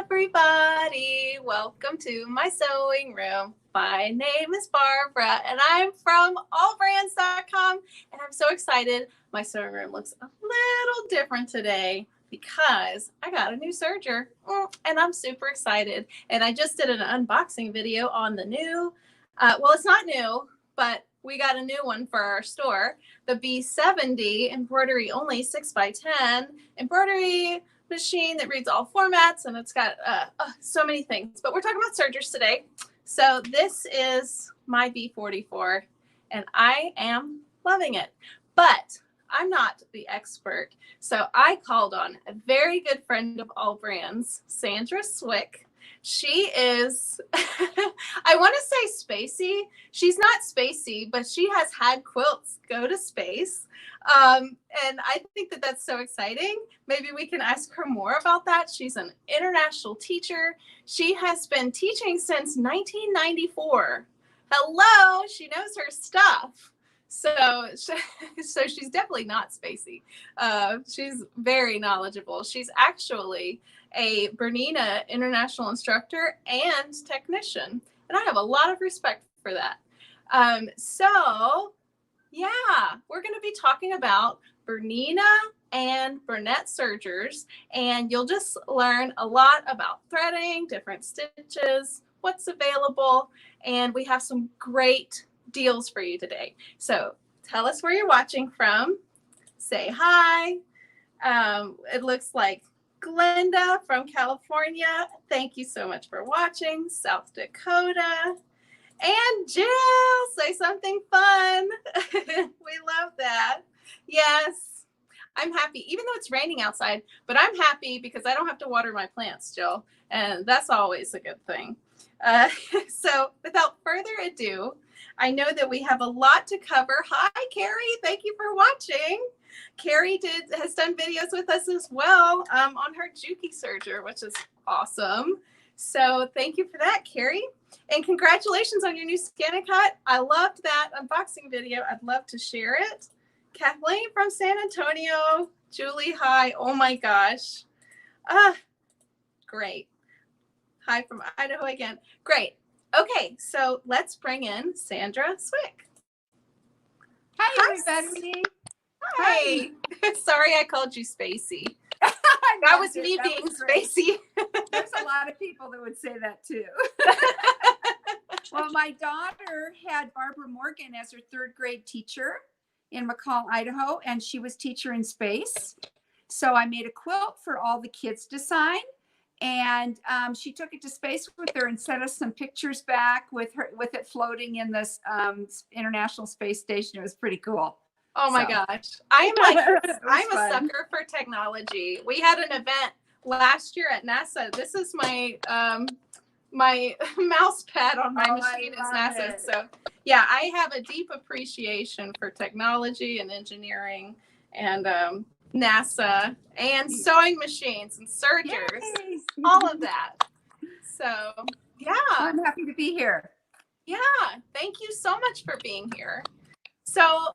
everybody. Welcome to my sewing room. My name is Barbara and I'm from AllBrands.com and I'm so excited. My sewing room looks a little different today because I got a new serger and I'm super excited. And I just did an unboxing video on the new, well, it's not new, but we got a new one for our store, the B70 embroidery only 6x10 embroidery machine that reads all formats, and it's got so many things. But we're talking about sergers today. So this is my B44, and I am loving it. But I'm not the expert, so I called on a very good friend of AllBrands, Sandra Swick. She is, I want to say spacey. She's not spacey, but she has had quilts go to space. And I think that that's so exciting. Maybe we can ask her more about that. She's an international teacher. She has been teaching since 1994. Hello, she knows her stuff. So she's definitely not spacey. She's very knowledgeable. She's actually a Bernina international instructor and technician. And I have a lot of respect for that. So yeah, we're going to be talking about Bernina and Burnett sergers, and you'll just learn a lot about threading, different stitches, what's available, and we have some great deals for you today. So tell us where you're watching from. Say hi. It looks like Glenda from California. Thank you so much for watching. South Dakota. And Jill, say something fun. We love that. Yes, I'm happy, even though it's raining outside, but I'm happy because I don't have to water my plants, Jill. And that's always a good thing. So without further ado, I know that we have a lot to cover. Hi, Carrie. Thank you for watching. Carrie has done videos with us as well on her Juki serger, which is awesome. So thank you for that, Carrie. And congratulations on your new ScanNCut. I loved that unboxing video. I'd love to share it. Kathleen from San Antonio. Julie, hi. Oh my gosh. Great. Hi from Idaho again. Great. Okay, so let's bring in Sandra Swick. Hi, everybody. Hi. Sorry I called you spacey. That was me being spacey. There's a lot of people that would say that too. Well, my daughter had Barbara Morgan as her third grade teacher in McCall, Idaho, and she was teacher in space. So I made a quilt for all the kids to sign. And she took it to space with her and sent us some pictures back with it floating in this International Space Station. It was pretty cool. Oh my gosh. I'm a sucker for technology. We had an event last year at NASA. This is my my mouse pad on my machine is NASA. So yeah, I have a deep appreciation for technology and engineering and NASA and sewing machines and sergers, all of that. So yeah. I'm happy to be here. Yeah, thank you so much for being here. So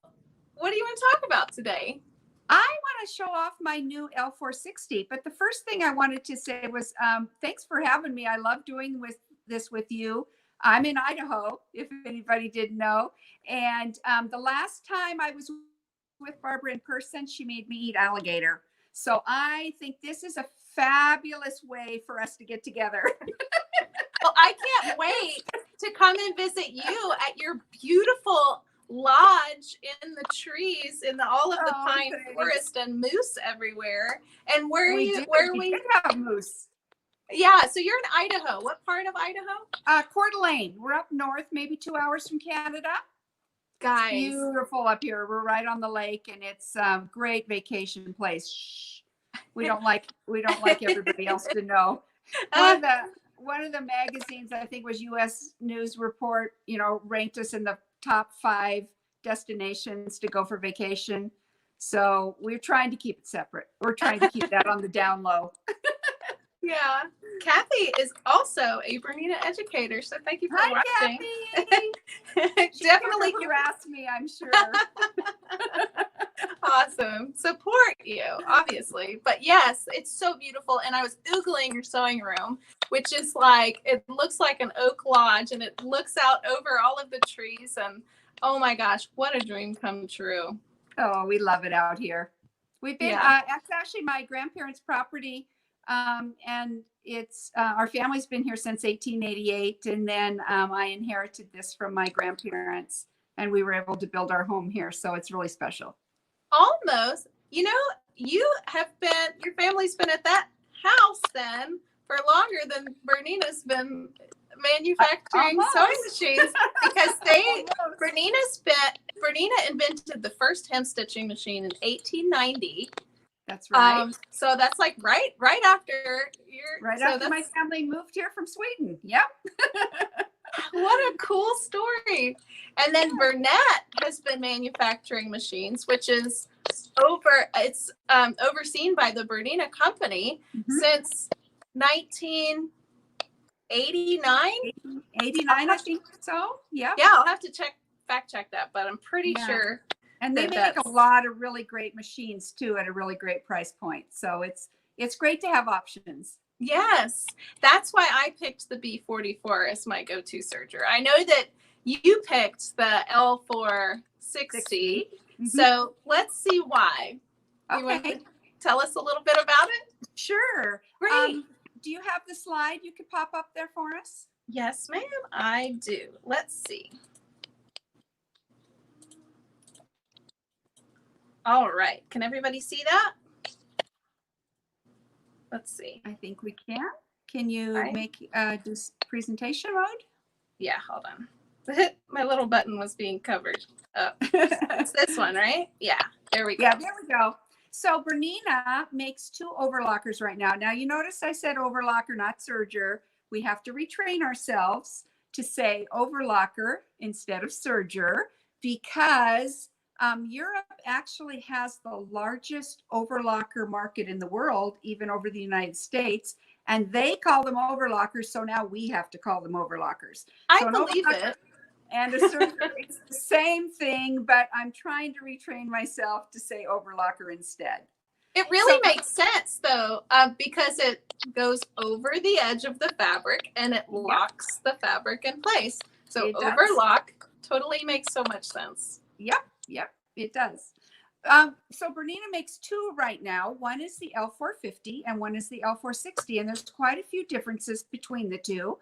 what do you want to talk about today? I want to show off my new L460, but the first thing I wanted to say was thanks for having me. I love doing this with you. I'm in Idaho, if anybody didn't know. And the last time I was with Barbara in person, she made me eat alligator. So I think this is a fabulous way for us to get together. Well, I can't wait to come and visit you at your beautiful lodge in the trees in all of the pine forest and moose everywhere. And where we have moose. Yeah, so you're in Idaho. What part of Idaho? Coeur d'Alene. We're up north, maybe 2 hours from Canada. Guys, it's beautiful up here. We're right on the lake, and it's a great vacation place. Shh. We don't like everybody else to know. One of the magazines, I think was U.S. News Report, ranked us in the top 5 destinations to go for vacation. So we're trying to keep it separate. We're trying to keep that on the down low. Yeah. Kathy is also a Bernina educator. So thank you for watching. Kathy. Definitely harass me, I'm sure. awesome. Support you, obviously. But yes, it's so beautiful. And I was Googling your sewing room, which is like, it looks like an oak lodge and it looks out over all of the trees. And oh my gosh, what a dream come true. Oh, we love it out here. We've been, Yeah. it's actually my grandparents' property. And it's, our family's been here since 1888. And then I inherited this from my grandparents and we were able to build our home here. So it's really special. Almost. You know, your family's been at that house then for longer than Bernina's been manufacturing sewing machines because Bernina invented the first hem stitching machine in 1890. That's right. So that's like right after after my family moved here from Sweden. Yep. What a cool story. And then Burnett has been manufacturing machines, which is overseen by the Bernina company since 1989. 89, I think so. Yeah. Yeah, I'll have to fact check that, but I'm pretty sure. And they make a lot of really great machines too at a really great price point. So it's great to have options. Yes, that's why I picked the B44 as my go-to serger. I know that you picked the L460, so let's see why. Okay. You want to tell us a little bit about it? Sure. Great. Do you have the slide you could pop up there for us? Yes, ma'am, I do. Let's see. All right, can everybody see that? Let's see. I think we can. Can you make do presentation mode? Yeah, hold on. My little button was being covered up. It's this one, right? Yeah, there we go. Yeah, there we go. So Bernina makes 2 overlockers right now. Now you notice I said overlocker, not serger. We have to retrain ourselves to say overlocker instead of serger because Europe actually has the largest overlocker market in the world, even over the United States, and they call them overlockers. So now we have to call them overlockers. I believe it. And a serger, it's the same thing, but I'm trying to retrain myself to say overlocker instead. It really makes sense though, because it goes over the edge of the fabric and it locks the fabric in place. So overlock totally makes so much sense. Yep, it does. So Bernina makes 2 right now. One is the L450 and one is the L460, and there's quite a few differences between the two.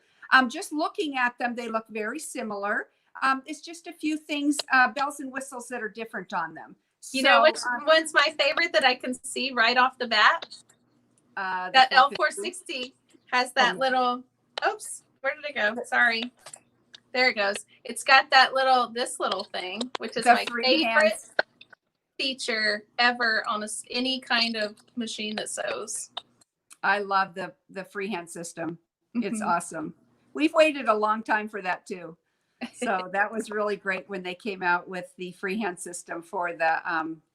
Just looking at them, they look very similar. It's just a few things, bells and whistles that are different on them. You know which one's my favorite that I can see right off the bat? That L460 has that little, oops, where did it go? Sorry. There it goes. It's got that this little thing, which is my favorite feature ever on any kind of machine that sews. I love the freehand system. It's awesome. We've waited a long time for that too. So that was really great when they came out with the freehand system for the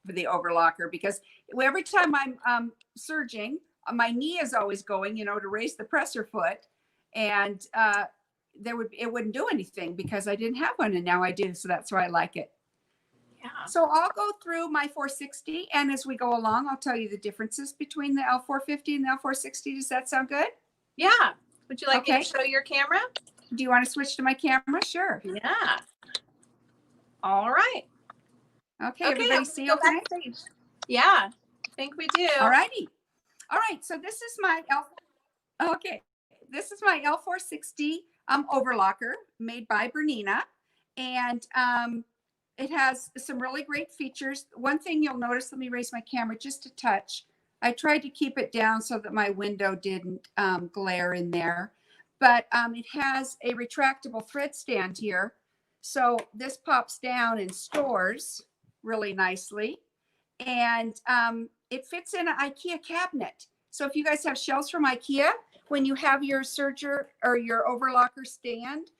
overlocker, because every time I'm serging, my knee is always going, to raise the presser foot, and it wouldn't do anything because I didn't have one, and now I do. So that's why I like it. Yeah. So I'll go through my 460, and as we go along, I'll tell you the differences between the L450 and the L460. Does that sound good? Yeah. Would you like me to show your camera? Do you want to switch to my camera? Sure. Yeah. All right. Okay. Everybody see okay? Yeah, I think we do. All righty. All right. So this is my This is my L460 overlocker made by Bernina, and it has some really great features. One thing you'll notice, let me raise my camera just a touch. I tried to keep it down so that my window didn't glare in there. But it has a retractable thread stand here. So this pops down and stores really nicely. And it fits in an IKEA cabinet. So if you guys have shelves from IKEA, when you have your serger or your overlocker stand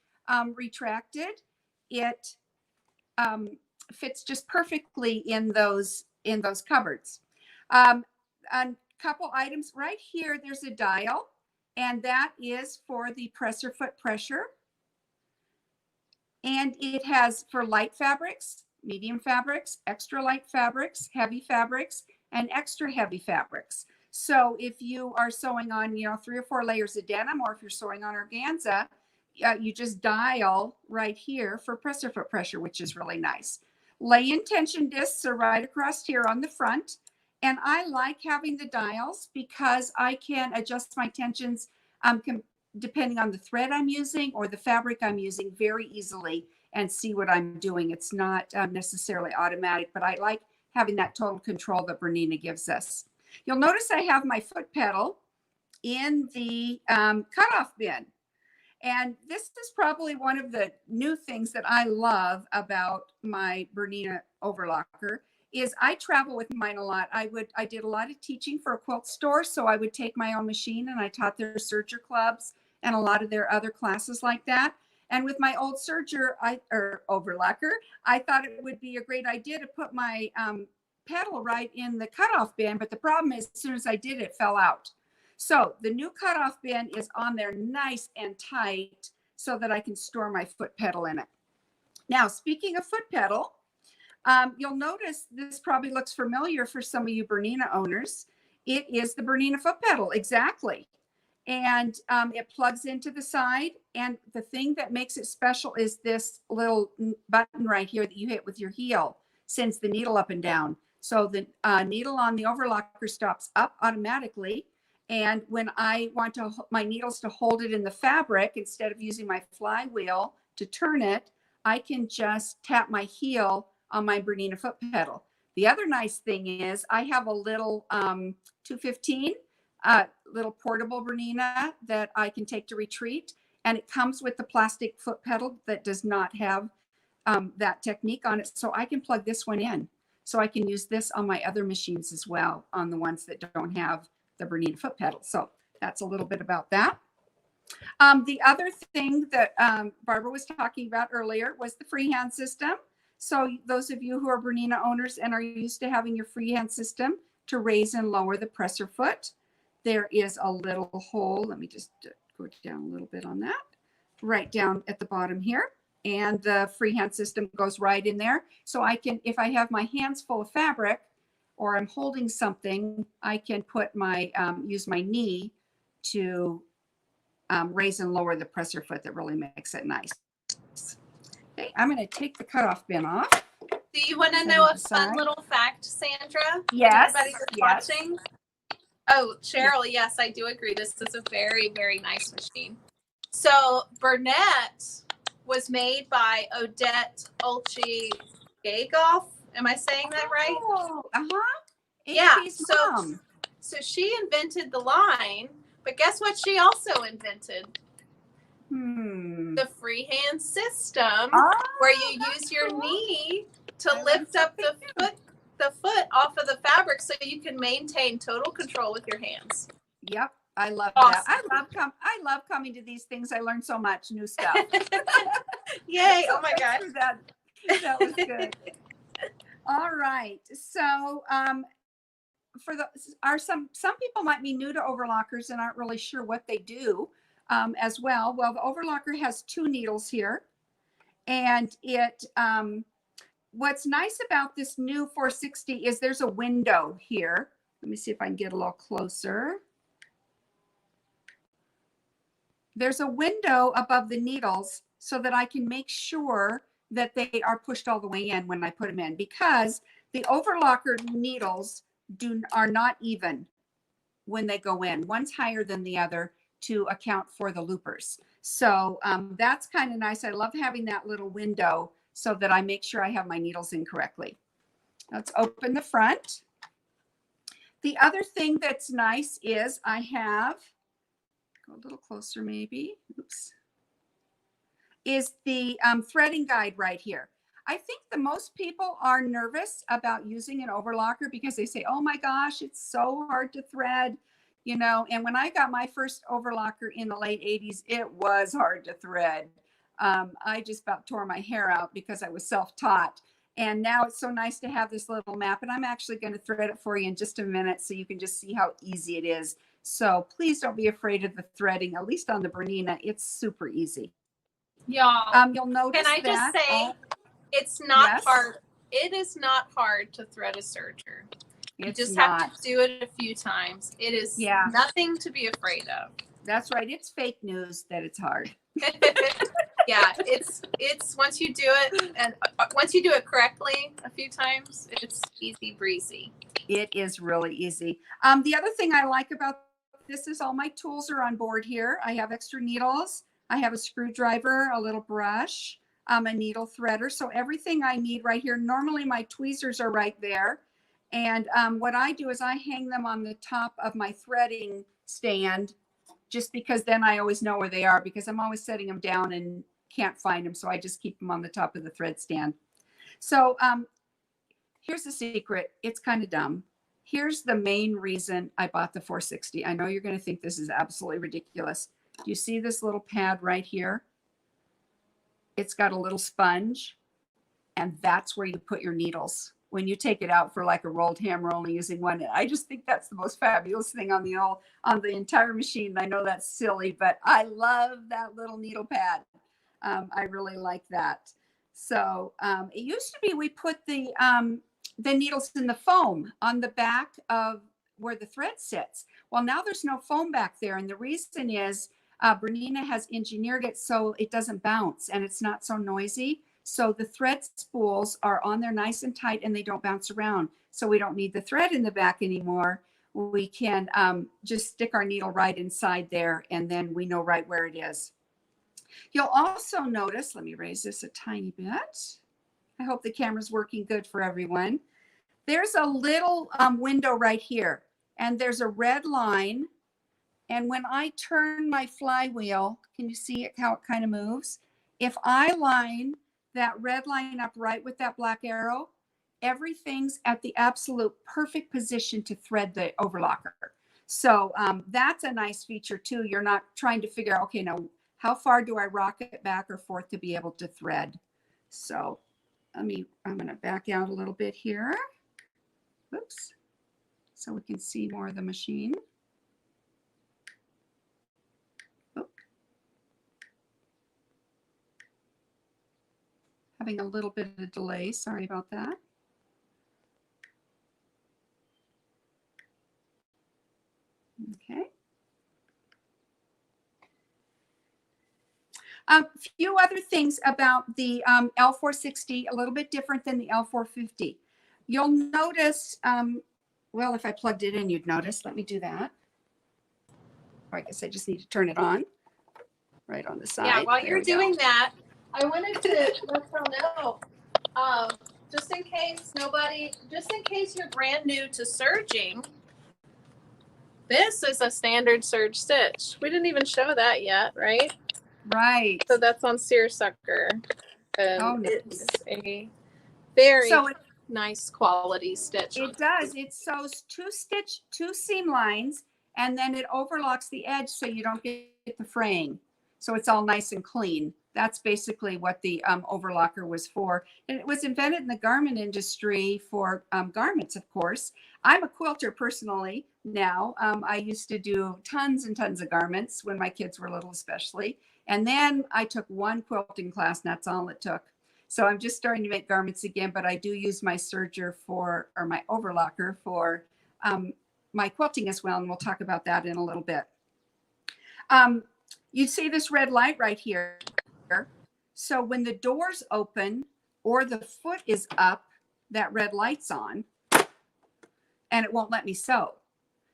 retracted, it fits just perfectly in those cupboards. A couple items right here, there's a dial. And that is for the presser foot pressure. And it has, for light fabrics, medium fabrics, extra light fabrics, heavy fabrics, and extra heavy fabrics. So if you are sewing on, 3 or 4 layers of denim, or if you're sewing on organza, you just dial right here for presser foot pressure, which is really nice. Lay-in tension discs are right across here on the front. And I like having the dials because I can adjust my tensions depending on the thread I'm using or the fabric I'm using very easily and see what I'm doing. It's not necessarily automatic, but I like having that total control that Bernina gives us. You'll notice I have my foot pedal in the cutoff bin. And this is probably one of the new things that I love about my Bernina Overlocker is I travel with mine a lot. I did a lot of teaching for a quilt store, so I would take my own machine and I taught their Serger clubs and a lot of their other classes like that. And with my old Serger or Overlocker, I thought it would be a great idea to put my pedal right in the cutoff bin. But the problem is, as soon as I did, it fell out. So the new cutoff bin is on there nice and tight so that I can store my foot pedal in it. Now, speaking of foot pedal, you'll notice this probably looks familiar for some of you Bernina owners. It is the Bernina foot pedal, exactly. And it plugs into the side. And the thing that makes it special is this little button right here that you hit with your heel, sends the needle up and down. So the needle on the Overlocker stops up automatically. And when I want my needles to hold it in the fabric, instead of using my flywheel to turn it, I can just tap my heel on my Bernina foot pedal. The other nice thing is I have a little 215, little portable Bernina that I can take to retreat. And it comes with the plastic foot pedal that does not have that technique on it. So I can plug this one in. So I can use this on my other machines as well, on the ones that don't have the Bernina foot pedal. So that's a little bit about that. The other thing that Barbara was talking about earlier was the freehand system. So those of you who are Bernina owners and are used to having your freehand system to raise and lower the presser foot, there is a little hole. Let me just go down a little bit on that. Right down at the bottom here. And the freehand system goes right in there. So I can, if I have my hands full of fabric or I'm holding something, I can put my, use my knee to raise and lower the presser foot. That really makes it nice. Okay, I'm going to take the cutoff bin off. Do you want to know a fun little fact, Sandra? Yes. Everybody that's watching? Oh, Cheryl, yes, I do agree. This is a very, very nice machine. So Burnett was made by Odette Olchi-Gagoff. Am I saying that right? Oh, yeah. So she invented the line, but guess what she also invented? The freehand system where you use your knee to lift up the foot off of the fabric so you can maintain total control with your hands. Yep. I love that. I love coming to these things. I learned so much new stuff. Yay. Oh my gosh. That was good. All right. So some people might be new to overlockers and aren't really sure what they do as well. Well, the overlocker has 2 needles here, and it what's nice about this new 460 is there's a window here. Let me see if I can get a little closer. There's a window above the needles so that I can make sure that they are pushed all the way in when I put them in, because the overlocker needles are not even when they go in. One's higher than the other to account for the loopers. So that's kind of nice. I love having that little window so that I make sure I have my needles in correctly. Let's open the front. The other thing that's nice is I have, go a little closer maybe, oops, is the threading guide right here. I think the most people are nervous about using an overlocker because they say, oh my gosh, it's so hard to thread, you know. And when I got my first overlocker in the late 80s, it was hard to thread. I just about tore my hair out because I was self-taught. And now it's so nice to have this little map, and I'm actually going to thread it for you in just a minute so you can just see how easy it is. So please don't be afraid of the threading, at least on the Bernina. It's super easy. Y'all, you'll notice can I just say, it's not hard. it is not hard to thread a serger. You It's just not. have to do it a few times. It is Yeah. nothing to be afraid of. That's right. It's fake news that it's hard. Yeah, it's once you do it, and once you do it correctly a few times, it's easy breezy. It is really easy. The other thing I like about this is all my tools are on board here. I have extra needles. I have a screwdriver, a little brush, a needle threader. So everything I need right here. Normally my tweezers are right there. And what I do is I hang them on the top of my threading stand, just because then I always know where they are, because I'm always setting them down and can't find them. So I just keep them on the top of the thread stand. So here's the secret. It's kind of dumb. Here's the main reason I bought the 460. I know you're going to think this is absolutely ridiculous. Do you see this little pad right here? It's got a little sponge, and that's where you put your needles when you take it out for like a rolled hammer, only using one. I just think that's the most fabulous thing on the entire machine. I know that's silly, but I love that little needle pad. I really like that. So it used to be we put the needles in the foam on the back of where the thread sits. Well, now there's no foam back there. And the reason is Bernina has engineered it so it doesn't bounce and it's not so noisy. So the thread spools are on there nice and tight and they don't bounce around. So we don't need the thread in the back anymore. We can just stick our needle right inside there and then we know right where it is. You'll also notice, let me raise this a tiny bit. I hope the camera's working good for everyone. There's a little window right here and there's a red line. And when I turn my flywheel, can you see it, how it kind of moves? If I line that red line up right with that black arrow, everything's at the absolute perfect position to thread the overlocker. So that's a nice feature too. You're not trying to figure out, okay, now how far do I rock it back or forth to be able to thread? So I'm going to back out a little bit here. Oops. So we can see more of the machine. Having a little bit of a delay. Sorry about that. Okay. A few other things about the L460, a little bit different than the L450. You'll notice, well, if I plugged it in, you'd notice. Let me do that. I guess I just need to turn it on right on the side. Yeah, while you're doing that, I wanted to let y'all know, just in case you're brand new to serging, this is a standard serge stitch. We didn't even show that yet, right? Right. So that's on seersucker. Oh, nice. It's a very nice quality stitch. It does. It sews two seam lines, and then it overlocks the edge so you don't get the fraying. So it's all nice and clean. That's basically what the overlocker was for. And it was invented in the garment industry for garments, of course. I'm a quilter personally now. I used to do tons and tons of garments when my kids were little, especially. And then I took one quilting class, and that's all it took. So I'm just starting to make garments again, but I do use my serger or my overlocker for my quilting as well. And we'll talk about that in a little bit. You see this red light right here. So when the doors open or the foot is up, that red light's on and it won't let me sew.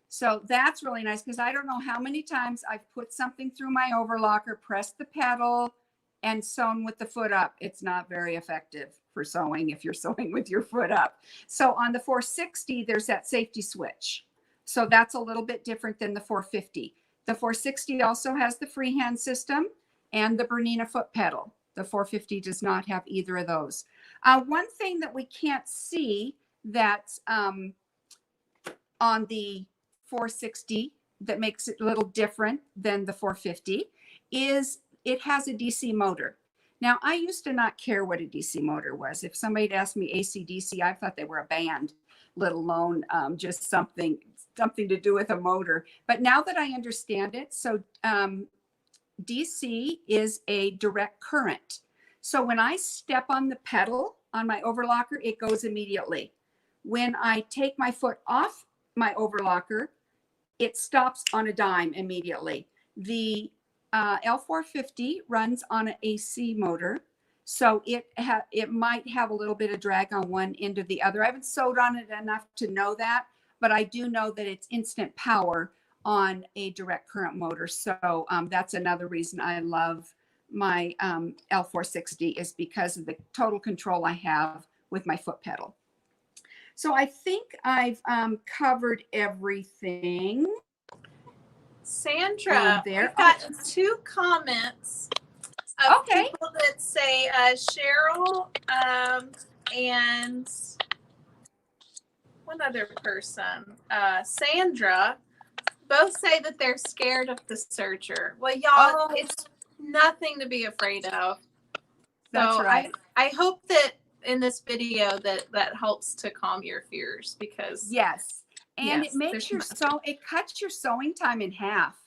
So that's really nice because I don't know how many times I've put something through my overlocker, pressed the pedal and sewn with the foot up. It's not very effective for sewing if you're sewing with your foot up. So on the 460, there's that safety switch. So that's a little bit different than the 450. The 460 also has the freehand system and the Bernina foot pedal. The 450 does not have either of those. One thing that we can't see that's on the 460 that makes it a little different than the 450 is it has a DC motor. Now, I used to not care what a DC motor was. If somebody had asked me AC/DC, I thought they were a band, let alone just something to do with a motor. But now that I understand it, so DC is a direct current. So when I step on the pedal, on my overlocker, it goes immediately. When I take my foot off my overlocker, it stops on a dime immediately. The L450 runs on an AC motor, so it might have a little bit of drag on one end or the other. I haven't sewed on it enough to know that, but I do know that it's instant power on a direct current motor. So that's another reason I love my L460, is because of the total control I have with my foot pedal. So I think I've covered everything. Sandra, there. we've gotten 2 comments of people that say Cheryl and one other person, Sandra, both say that they're scared of the serger. Well, y'all, it's nothing to be afraid of. That's so right. I hope that in this video that helps to calm your fears, because yes, and it makes it cuts your sewing time in half.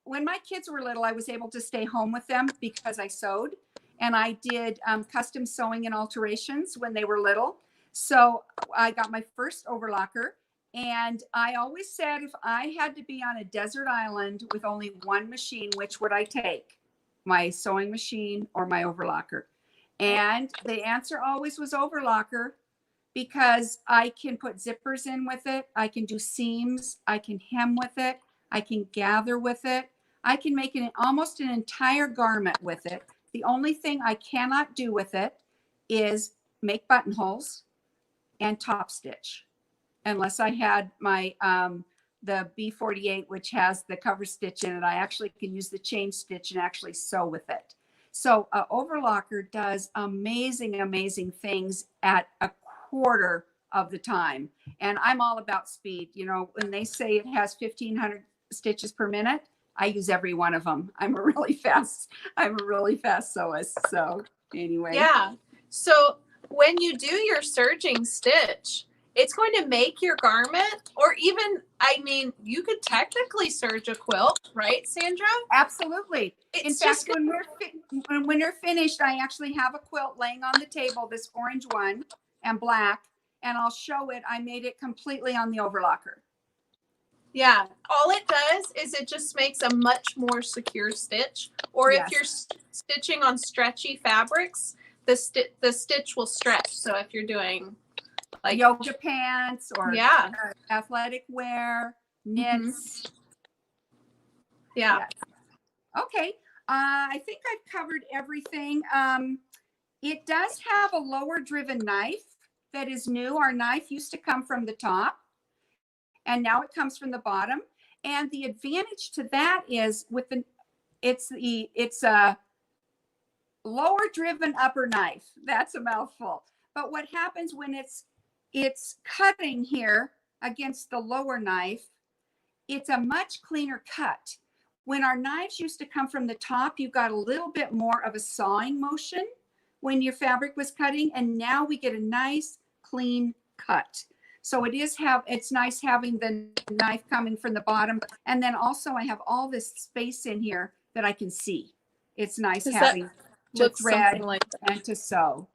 When my kids were little, I was able to stay home with them because I sewed, and I did custom sewing and alterations when they were little. So I got my first overlocker, and I always said, if I had to be on a desert island with only one machine, which would I take? My sewing machine or my overlocker? And the answer always was overlocker, because I can put zippers in with it. I can do seams. I can hem with it. I can gather with it. I can make almost an entire garment with it. The only thing I cannot do with it is make buttonholes and top stitch, unless I had my the B48, which has the cover stitch in it. I actually can use the chain stitch and actually sew with it. So Overlocker does amazing, amazing things at a quarter of the time. And I'm all about speed. You know, when they say it has 1,500 stitches per minute, I use every one of them. I'm a really fast sewist. So anyway. Yeah. So when you do your serging stitch, it's going to make your garment, or even, I mean, you could technically serge a quilt, right, Sandra? Absolutely. In fact, when they're finished, I actually have a quilt laying on the table, this orange one and black, and I'll show it. I made it completely on the overlocker. Yeah. All it does is it just makes a much more secure stitch. Or if you're stitching on stretchy fabrics, the stitch will stretch. So if you're doing like yoga pants or athletic wear, knits. Yeah. Okay. I think I've covered everything. It does have a lower driven knife that is new. Our knife used to come from the top, and now it comes from the bottom. And the advantage to that is it's a lower driven upper knife. That's a mouthful. But what happens when it's cutting here against the lower knife, it's a much cleaner cut. When our knives used to come from the top, you got a little bit more of a sawing motion when your fabric was cutting, and now we get a nice clean cut. So it's nice having the knife coming from the bottom, and then also I have all this space in here that I can see. It's nice having to thread and to sew.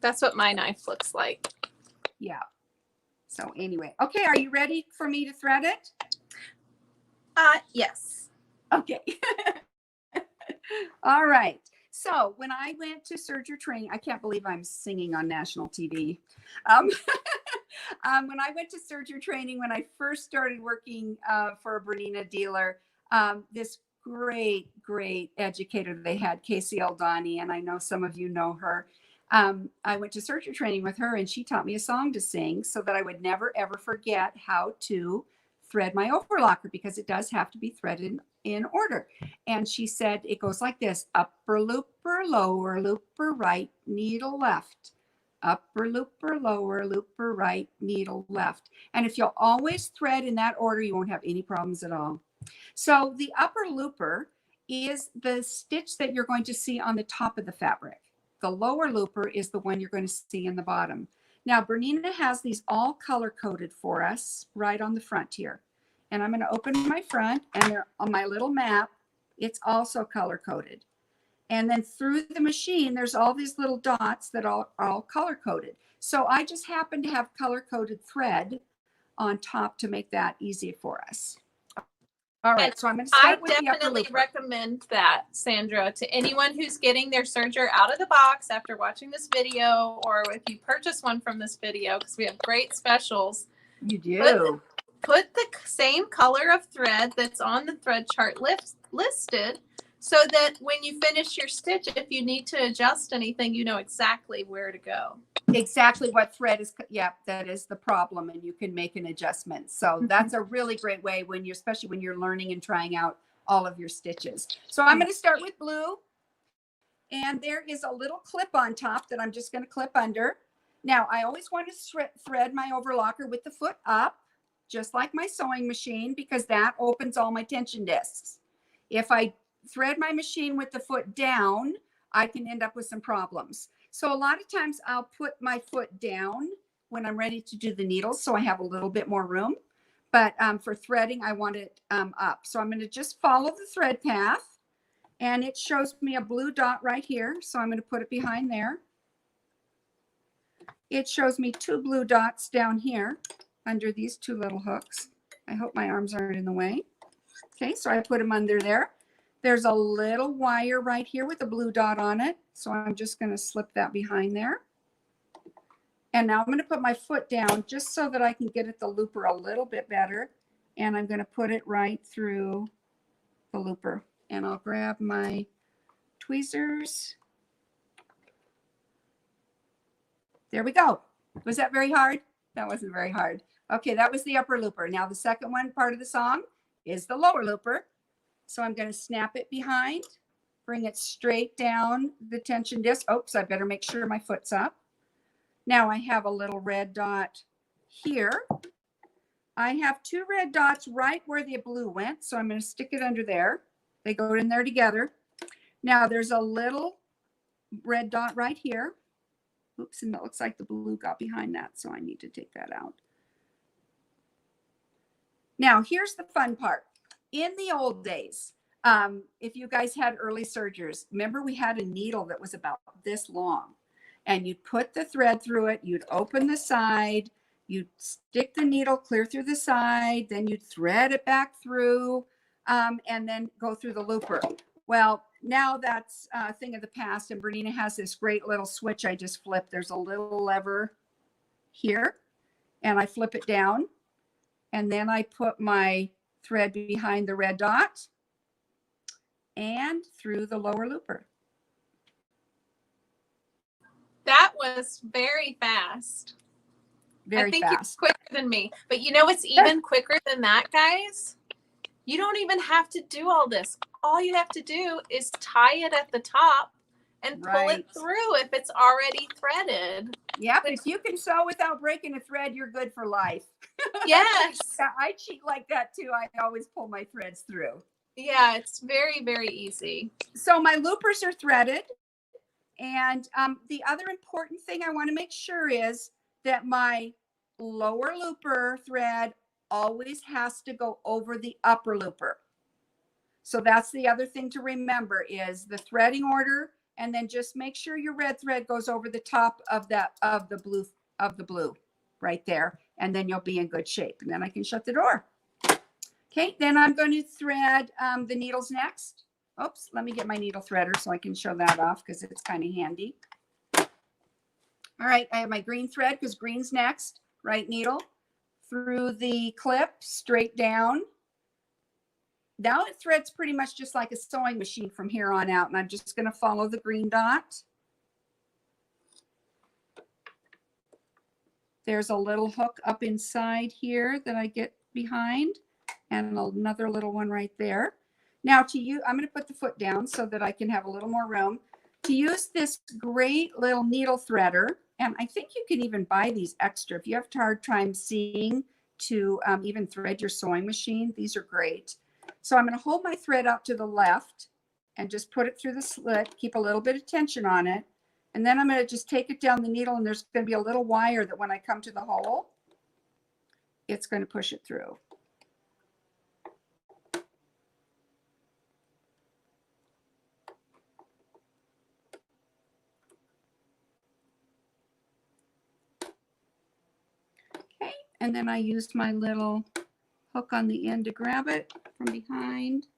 That's what my knife looks like. Yeah. So anyway, okay, are you ready for me to thread it? Yes. Okay. All right. So when I went to Serger training, I can't believe I'm singing on national TV. When I went to Serger training, when I first started working for a Bernina dealer, this great educator they had, Casey Aldani, and I know some of you know her. I went to Serger training with her, and she taught me a song to sing so that I would never, ever forget how to thread my overlocker, because it does have to be threaded in order. And she said, it goes like this: upper looper, lower looper, right needle left. Upper looper, lower looper, right needle left. And if you'll always thread in that order, you won't have any problems at all. So the upper looper is the stitch that you're going to see on the top of the fabric. The lower looper is the one you're going to see in the bottom. Now, Bernina has these all color coded for us right on the front here. And I'm going to open my front, and they're on my little map. It's also color coded. And then through the machine, there's all these little dots that are all color coded. So I just happen to have color coded thread on top to make that easy for us. All right, And so I'm going to I start with the upper definitely looper. recommend that, Sandra, to anyone who's getting their serger out of the box after watching this video, or if you purchase one from this video, because we have great specials. You do. Put the same color of thread that's on the thread chart listed, so that when you finish your stitch, if you need to adjust anything, you know exactly where to go. Exactly what thread is. Yeah, that is the problem, and you can make an adjustment. So that's a really great way when you're, especially when you're learning and trying out all of your stitches. So I'm going to start with blue, and there is a little clip on top that I'm just going to clip under. Now I always want to thread my overlocker with the foot up, just like my sewing machine, because that opens all my tension discs. If I thread my machine with the foot down, I can end up with some problems. So a lot of times I'll put my foot down when I'm ready to do the needles, so I have a little bit more room. But for threading, I want it up. So I'm going to just follow the thread path, and it shows me a blue dot right here. So I'm going to put it behind there. It shows me 2 blue dots down here under these 2 little hooks. I hope my arms aren't in the way. Okay, so I put them under there. There's a little wire right here with a blue dot on it. So I'm just going to slip that behind there. And now I'm going to put my foot down just so that I can get at the looper a little bit better. And I'm going to put it right through the looper. And I'll grab my tweezers. There we go. Was that very hard? That wasn't very hard. Okay, that was the upper looper. Now the second one part of the song is the lower looper. So I'm going to snap it behind, bring it straight down the tension disc. Oops, I better make sure my foot's up. Now I have a little red dot here. I have 2 red dots right where the blue went. So I'm going to stick it under there. They go in there together. Now there's a little red dot right here. Oops, and it looks like the blue got behind that. So I need to take that out. Now here's the fun part. In the old days, if you guys had early sergers, remember we had a needle that was about this long, and you'd put the thread through it, you'd open the side, you'd stick the needle clear through the side, then you'd thread it back through, and then go through the looper. Well, now that's a thing of the past, and Bernina has this great little switch I just flipped. There's a little lever here, and I flip it down, and then I put my thread behind the red dot and through the lower looper. That was very fast. Very I think fast. you're quicker than me. But you know what's even quicker than that, guys? You don't even have to do all this. All you have to do is tie it at the top and pull it through if it's already threaded. Yep. If you can sew without breaking a thread, you're good for life. Yes. I cheat like that too. I always pull my threads through. Yeah, it's very, very easy. So my loopers are threaded. And the other important thing I want to make sure is that my lower looper thread always has to go over the upper looper. So that's the other thing to remember is the threading order, and then just make sure your red thread goes over the top of the blue right there, and then you'll be in good shape. And then I can shut the door. Okay, then I'm going to thread the needles next. Oops, let me get my needle threader so I can show that off because it's kind of handy. All right, I have my green thread because green's next. Right needle through the clip, straight down. Now it threads pretty much just like a sewing machine from here on out, and I'm just going to follow the green dot. There's a little hook up inside here that I get behind, and another little one right there. Now I'm going to put the foot down so that I can have a little more room. To use this great little needle threader, and I think you can even buy these extra. If you have a hard time seeing to even thread your sewing machine, these are great. So I'm going to hold my thread out to the left and just put it through the slit, keep a little bit of tension on it. And then I'm going to just take it down the needle, and there's going to be a little wire that when I come to the hole, it's going to push it through. And then I used my little hook on the end to grab it from behind.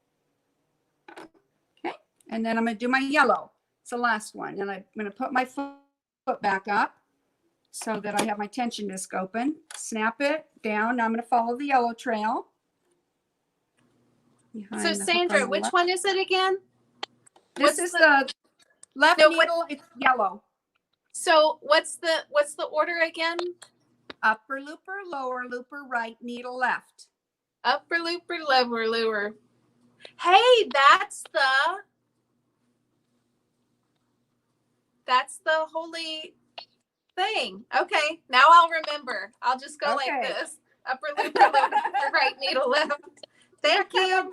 Okay, and then I'm going to do my yellow. It's the last one. And I'm going to put my foot back up so that I have my tension disc open. Snap it down. Now I'm going to follow the yellow trail. So Sandra, which one is it again? This is the left needle. It's yellow. So what's the order again? Upper looper, lower looper, right needle left. Upper looper, lower looper. Hey, that's the holy thing. Okay, now I'll remember. I'll just go like this. Upper looper, lower looper, right needle left. Thank you.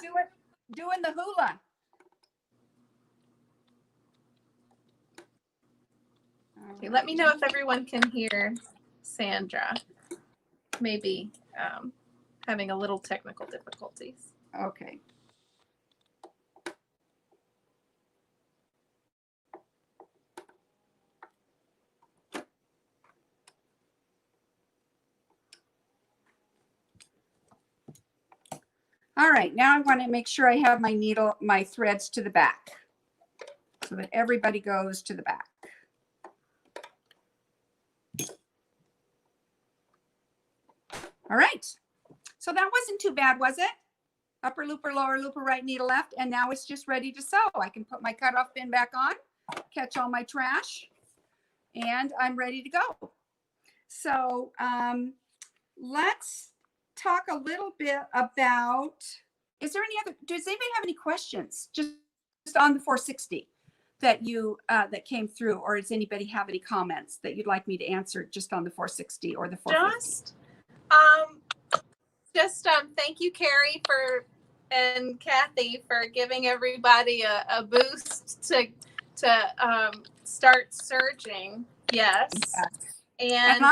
Doing the hula. Okay, let me know if everyone can hear Sandra. Maybe having a little technical difficulties. Okay. All right, now I want to make sure I have my threads to the back so that everybody goes to the back. All right, so that wasn't too bad, was it? Upper looper, lower looper, right needle left, and now it's just ready to sew. I can put my cutoff pin back on, catch all my trash, and I'm ready to go. So let's talk a little bit about, does anybody have any questions just on the 460 that that came through, or does anybody have any comments that you'd like me to answer just on the 460 or the 450? Thank you, Carrie, and Kathy for giving everybody a boost to start surging. Yes. And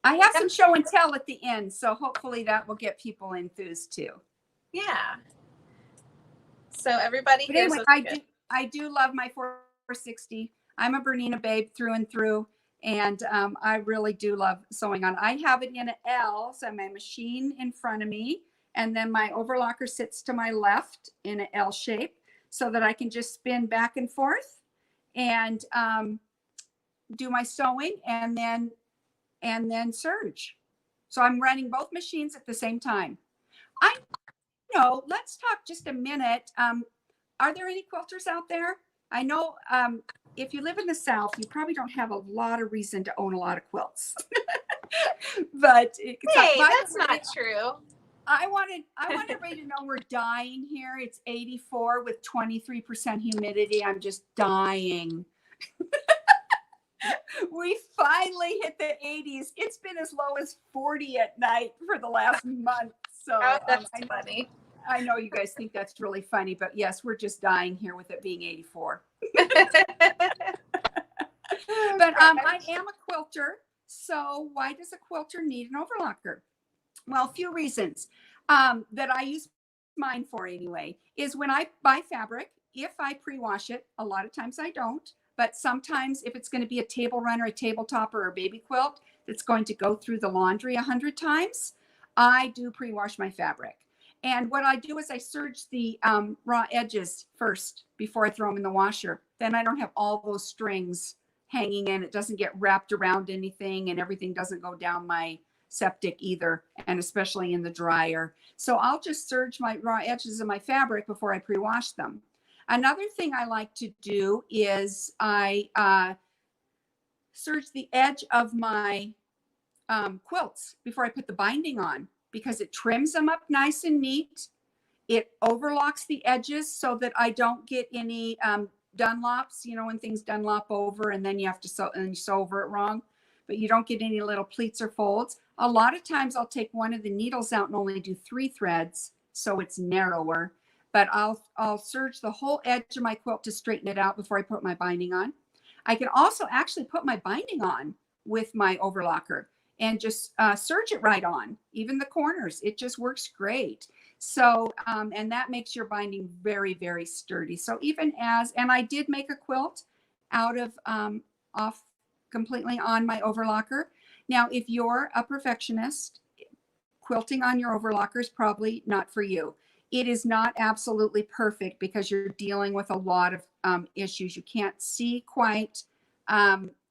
I have some show and tell at the end, so hopefully that will get people enthused too. Yeah. So everybody here's anyway, I do love my 460. I'm a Bernina babe through and through, and I really do love sewing on. I have it in an L, so my machine in front of me, and then my overlocker sits to my left in an L shape so that I can just spin back and forth and do my sewing and then serge. So I'm running both machines at the same time. I know, let's talk just a minute. Are there any quilters out there? I know if you live in the South, you probably don't have a lot of reason to own a lot of quilts. But that's not true. I wanted everybody to know we're dying here. It's 84 with 23% humidity. I'm just dying. We finally hit the 80s. It's been as low as 40 at night for the last month. So that's funny. I know you guys think that's really funny, but yes, we're just dying here with it being 84. But I am a quilter. So why does a quilter need an overlocker? Well, a few reasons that I use mine for anyway is when I buy fabric, if I pre-wash it, a lot of times I don't, but sometimes if it's going to be a table runner, a tabletop, or a baby quilt that's going to go through the laundry 100 times, I do pre-wash my fabric. And what I do is I serge the raw edges first before I throw them in the washer. Then I don't have all those strings hanging in. It doesn't get wrapped around anything, and everything doesn't go down my septic either, and especially in the dryer. So I'll just serge my raw edges of my fabric before I pre-wash them. Another thing I like to do is I serge the edge of my quilts before I put the binding on, because it trims them up nice and neat. It overlocks the edges so that I don't get any Dunlops, you know, when things Dunlop over and then you have to sew and you sew over it wrong, but you don't get any little pleats or folds. A lot of times I'll take one of the needles out and only do 3 threads so it's narrower, but I'll serge the whole edge of my quilt to straighten it out before I put my binding on. I can also actually put my binding on with my overlocker and just serge it right on, even the corners. It just works great. So, and that makes your binding very, very sturdy. So even and I did make a quilt out of off completely on my overlocker. Now, if you're a perfectionist, quilting on your overlocker is probably not for you. It is not absolutely perfect because you're dealing with a lot of issues. You can't see quite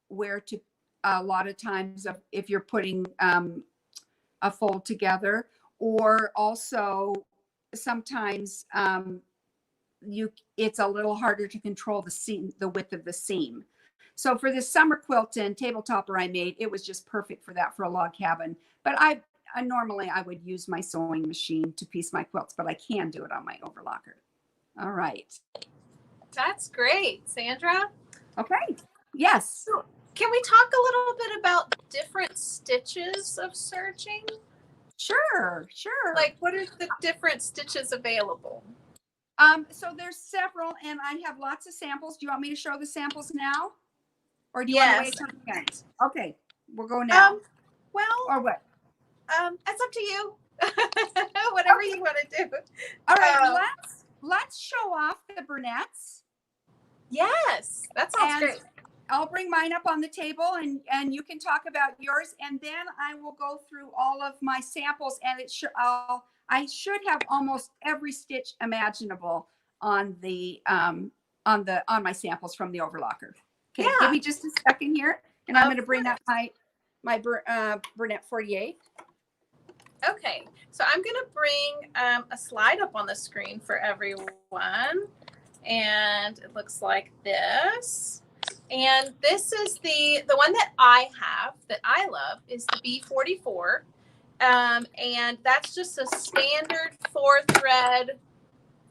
where to, a lot of times if you're putting a fold together, or also sometimes it's a little harder to control the seam, the width of the seam. So for this summer quilt and tabletopper I made, it was just perfect for that, for a log cabin. But I normally I would use my sewing machine to piece my quilts, but I can do it on my overlocker. All right. That's great, Sandra. Okay. Yes. So can we talk a little bit about different stitches of serging? Sure. Like, what are the different stitches available? So there's several, and I have lots of samples. Do you want me to show the samples now? Or do you Yes. want to wait till the end? Okay, we'll go now. Well, Or what? it's up to you. Whatever you want to do. All right, let's show off the brunettes. Yes, that sounds great. I'll bring mine up on the table, and you can talk about yours, and then I will go through all of my samples, and I should have almost every stitch imaginable on my samples from the overlocker. Okay, Yeah. give me just a second here, and I'm going to bring up my Bernette 48. Okay, so I'm going to bring a slide up on the screen for everyone, and it looks like this. And this is the one that I have that I love is the B44, and that's just a standard 4-thread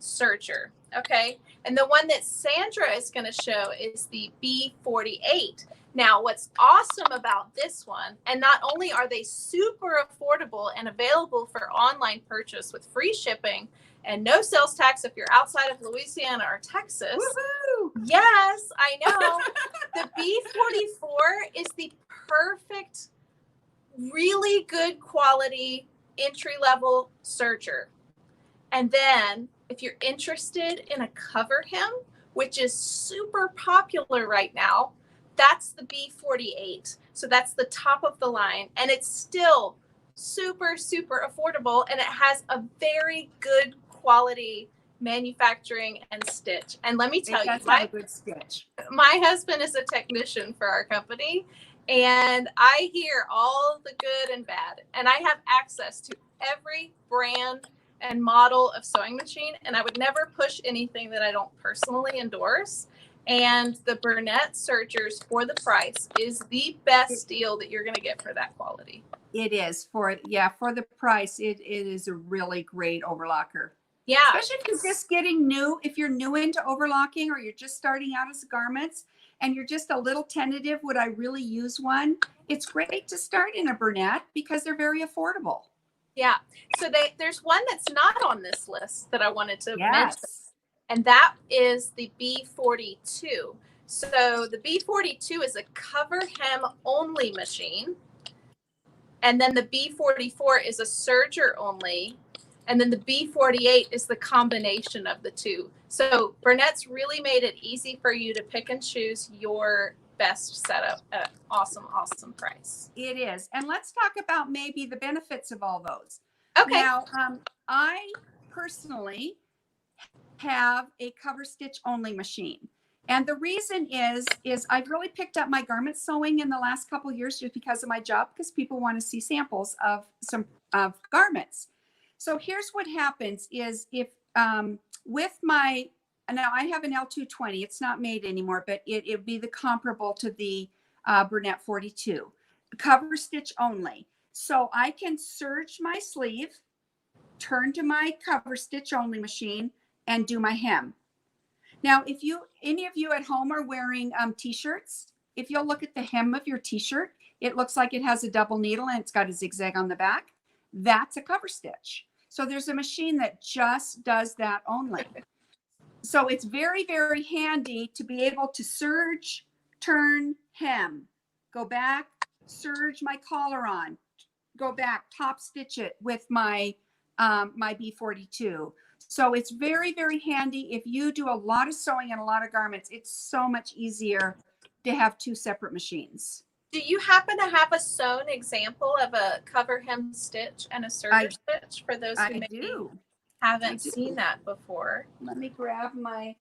serger. Okay, and the one that Sandra is going to show is the B48. Now, what's awesome about this one, and not only are they super affordable and available for online purchase with free shipping and no sales tax if you're outside of Louisiana or Texas. Woo-hoo! Yes, I know. The B44 is the perfect, really good quality entry-level serger. And then if you're interested in a cover hem, which is super popular right now, that's the B48. So that's the top of the line, and it's still super, super affordable, and it has a very good quality manufacturing and stitch. And let me tell you, a good stitch. My husband is a technician for our company, and I hear all the good and bad, and I have access to every brand and model of sewing machine, and I would never push anything that I don't personally endorse. And the Bernette sergers for the price is the best deal that you're going to get for that quality. It is for the price. It is a really great overlocker. Yeah. Especially if you're just getting new, if you're new into overlocking, or you're just starting out as garments and you're just a little tentative, would I really use one? It's great to start in a Bernette because they're very affordable. Yeah. So there's one that's not on this list that I wanted to mention. And that is the B42. So the B42 is a cover hem only machine. And then the B44 is a serger only. And then the B48 is the combination of the two. So Bernette's really made it easy for you to pick and choose your best setup at an awesome, awesome price. It is. And let's talk about maybe the benefits of all those. Okay. Now, I personally have a cover stitch only machine. And the reason is I've really picked up my garment sewing in the last couple of years just because of my job, because people want to see samples of some garments. So here's what happens is if with my, now I have an L220, it's not made anymore, but it would be the comparable to the Bernette 42, cover stitch only. So I can serge my sleeve, turn to my cover stitch only machine, and do my hem. Now, if any of you at home are wearing t-shirts, if you'll look at the hem of your t-shirt, it looks like it has a double needle and it's got a zigzag on the back. That's a cover stitch. So there's a machine that just does that only. So it's very, very handy to be able to serge, turn, hem, go back, serge my collar on, go back, top stitch it with my my B42. So it's very, very handy. If you do a lot of sewing and a lot of garments, it's so much easier to have two separate machines. Do you happen to have a sewn example of a cover hem stitch and a serger stitch for those who I maybe do. haven't seen that before? Let me grab my.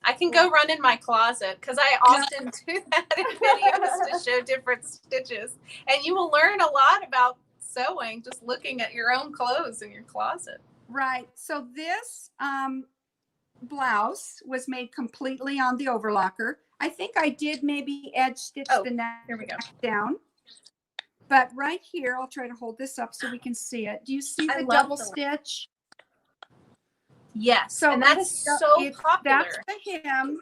I can go run in my closet because I often do that in videos to show different stitches. And you will learn a lot about sewing just looking at your own clothes in your closet. Right. So this blouse was made completely on the overlocker. I think I did maybe edge stitch the neck Here we go. down. But right here, I'll try to hold this up so we can see it. Do you see the double stitch? Yes, So and that is so popular. That's the hem.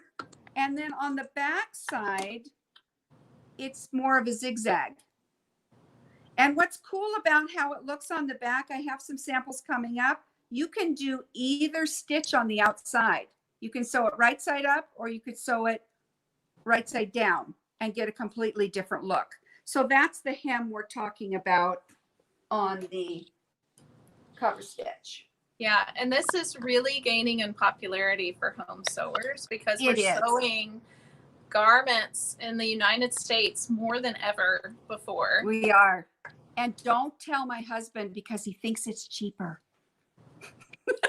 And then on the back side, it's more of a zigzag. And what's cool about how it looks on the back, I have some samples coming up. You can do either stitch on the outside. You can sew it right side up, or you could sew it right side down and get a completely different look. So that's the hem we're talking about on the cover stitch. Yeah, and this is really gaining in popularity for home sewers because we're sewing garments in the United States more than ever before. We are. And don't tell my husband because he thinks it's cheaper.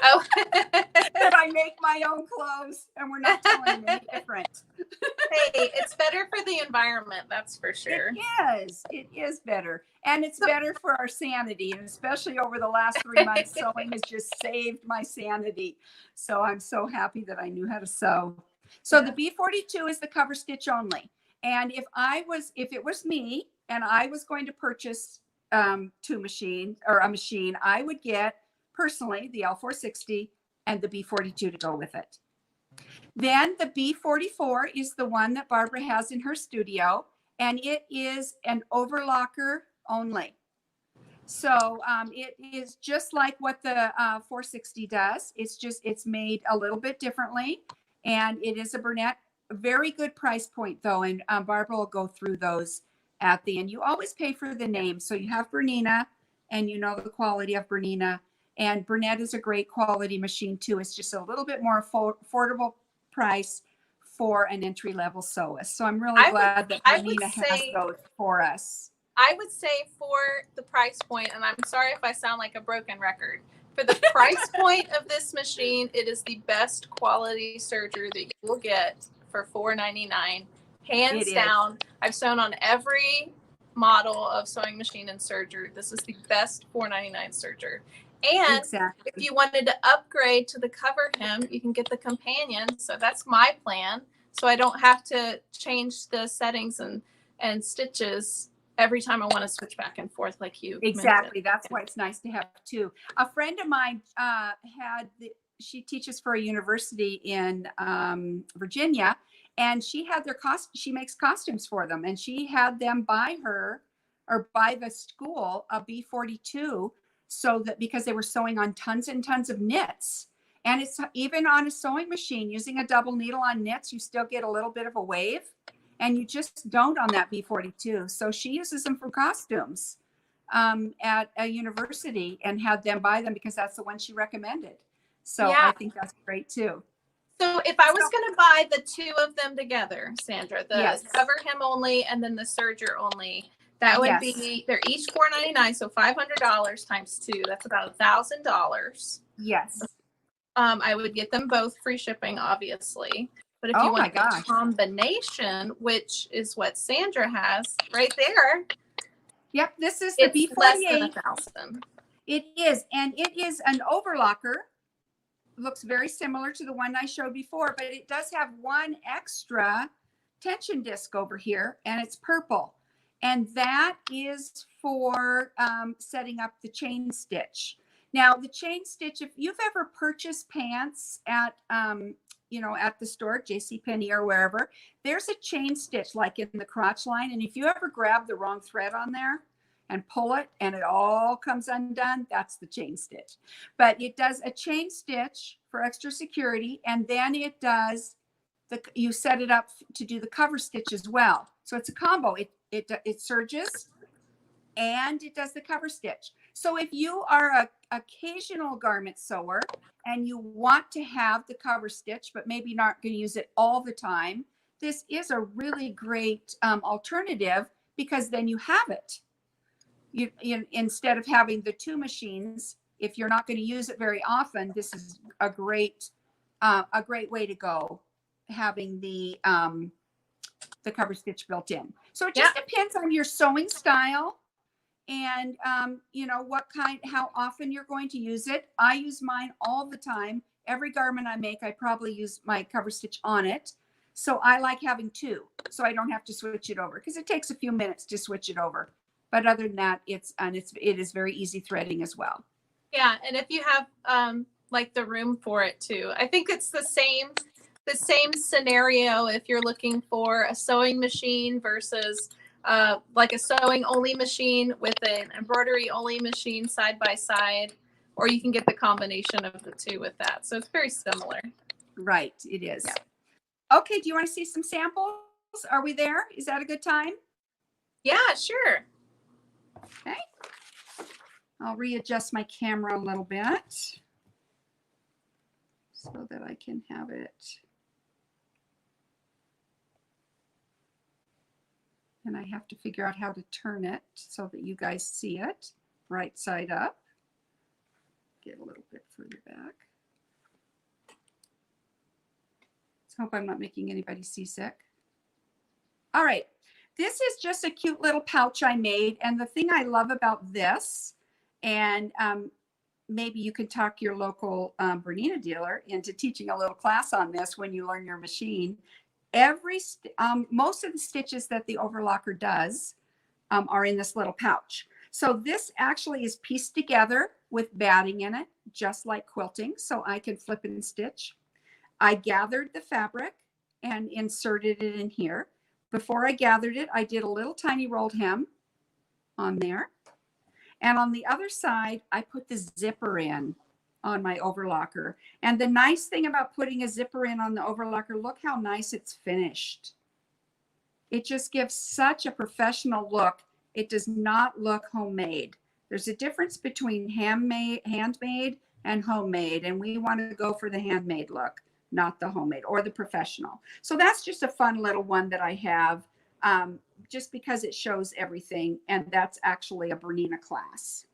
Oh, that I make my own clothes and we're not telling him any different. Hey, it's better for the environment, that's for sure. It is better. And it's better for our sanity. And especially over the last 3 months, sewing has just saved my sanity. So I'm so happy that I knew how to sew. So the B42 is the cover stitch only. And if it was me and I was going to purchase a machine, I would get personally the L460 and the B42 to go with it. Then the B44 is the one that Barbara has in her studio, and it is an overlocker only. So it is just like what the 460 does. It's made a little bit differently, and it is a Bernina. Very good price point though, and Barbara will go through those at the end. You always pay for the name, so you have Bernina, and you know the quality of Bernina. And Bernina is a great quality machine too. It's just a little bit more affordable price for an entry-level sewist. So I'm really glad that Bernina has those for us. I would say for the price point, and I'm sorry if I sound like a broken record, for the price point of this machine, it is the best quality serger that you will get for $4.99, hands down. I've sewn on every model of sewing machine and serger. This is the best $4.99 serger. And if you wanted to upgrade to the cover hem, you can get the companion. So that's my plan. So I don't have to change the settings and stitches every time I want to switch back and forth like you mentioned. That's why it's nice to have two. A friend of mine she teaches for a university in Virginia, and she had she makes costumes for them, and she had them buy the school a B42 because they were sewing on tons and tons of knits. And it's even on a sewing machine using a double needle on knits, you still get a little bit of a wave, and you just don't on that B42. So she uses them for costumes at a university and had them buy them because that's the one she recommended. So I think that's great too. So if I was going to buy the two of them together, Sandra, the cover hem only and then the serger only, that would be, they're each $4.99, so $500 times two. That's about $1,000. Yes. I would get them both free shipping, obviously. But if you want a combination, which is what Sandra has right there. Yep, this is the B48. Less than $1,000. It is, and it is an overlocker. Looks very similar to the one I showed before, but it does have one extra tension disc over here, and it's purple. And that is for setting up the chain stitch. Now, the chain stitch, if you've ever purchased pants at, at the store, JCPenney or wherever, there's a chain stitch like in the crotch line. And if you ever grab the wrong thread on there and pull it and it all comes undone, that's the chain stitch. But it does a chain stitch for extra security. And then it does, you set it up to do the cover stitch as well. So it's a combo. It serges and it does the cover stitch. So if you are an occasional garment sewer and you want to have the cover stitch, but maybe not going to use it all the time, this is a really great alternative because then you have it. You instead of having the two machines, if you're not going to use it very often, this is a great way to go, having the cover stitch built in. So it just depends on your sewing style and you know, how often you're going to use it. I use mine all the time. Every garment I make, I probably use my cover stitch on it. So I like having two, so I don't have to switch it over, because it takes a few minutes to switch it over. But other than that, it is very easy threading as well. Yeah, and if you have like the room for it too, I think it's the same scenario if you're looking for a sewing machine versus like a sewing only machine with an embroidery only machine side by side, or you can get the combination of the two with that. So it's very similar. Right, it is. Yeah. Okay, do you want to see some samples? Are we there? Is that a good time? Yeah, sure. Okay. I'll readjust my camera a little bit so that I can have it. And I have to figure out how to turn it so that you guys see it right side up. Get a little bit further back. Let's hope I'm not making anybody seasick. All right. This is just a cute little pouch I made. And the thing I love about this, and maybe you could talk your local Bernina dealer into teaching a little class on this when you learn your machine. Most of the stitches that the Overlocker does are in this little pouch. So this actually is pieced together with batting in it, just like quilting. So I can flip and stitch. I gathered the fabric and inserted it in here. Before I gathered it, I did a little tiny rolled hem on there. And on the other side, I put the zipper in on my Overlocker. And the nice thing about putting a zipper in on the Overlocker, look how nice it's finished. It just gives such a professional look. It does not look homemade. There's a difference between handmade and homemade. And we want to go for the handmade look, not the homemade or the professional. So that's just a fun little one that I have just because it shows everything. And that's actually a Bernina class.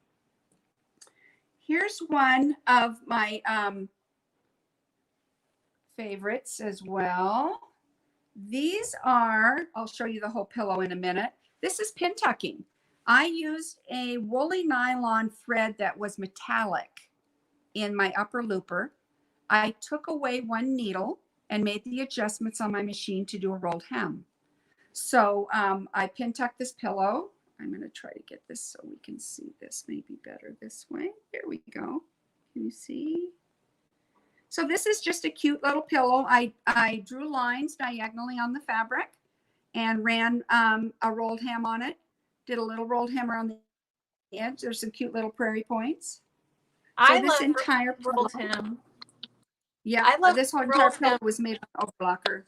Here's one of my favorites as well. These are, I'll show you the whole pillow in a minute. This is pin tucking. I used a woolly nylon thread that was metallic in my upper looper. I took away one needle and made the adjustments on my machine to do a rolled hem. So I pin tucked this pillow. I'm going to try to get this so we can see this maybe better this way. Here we go. Can you see? So this is just a cute little pillow. I drew lines diagonally on the fabric and ran a rolled hem on it. Did a little rolled hem around the edge. There's some cute little prairie points. So I this love entire rolled hem. Yeah, I love this whole entire pillow was made on Overlocker.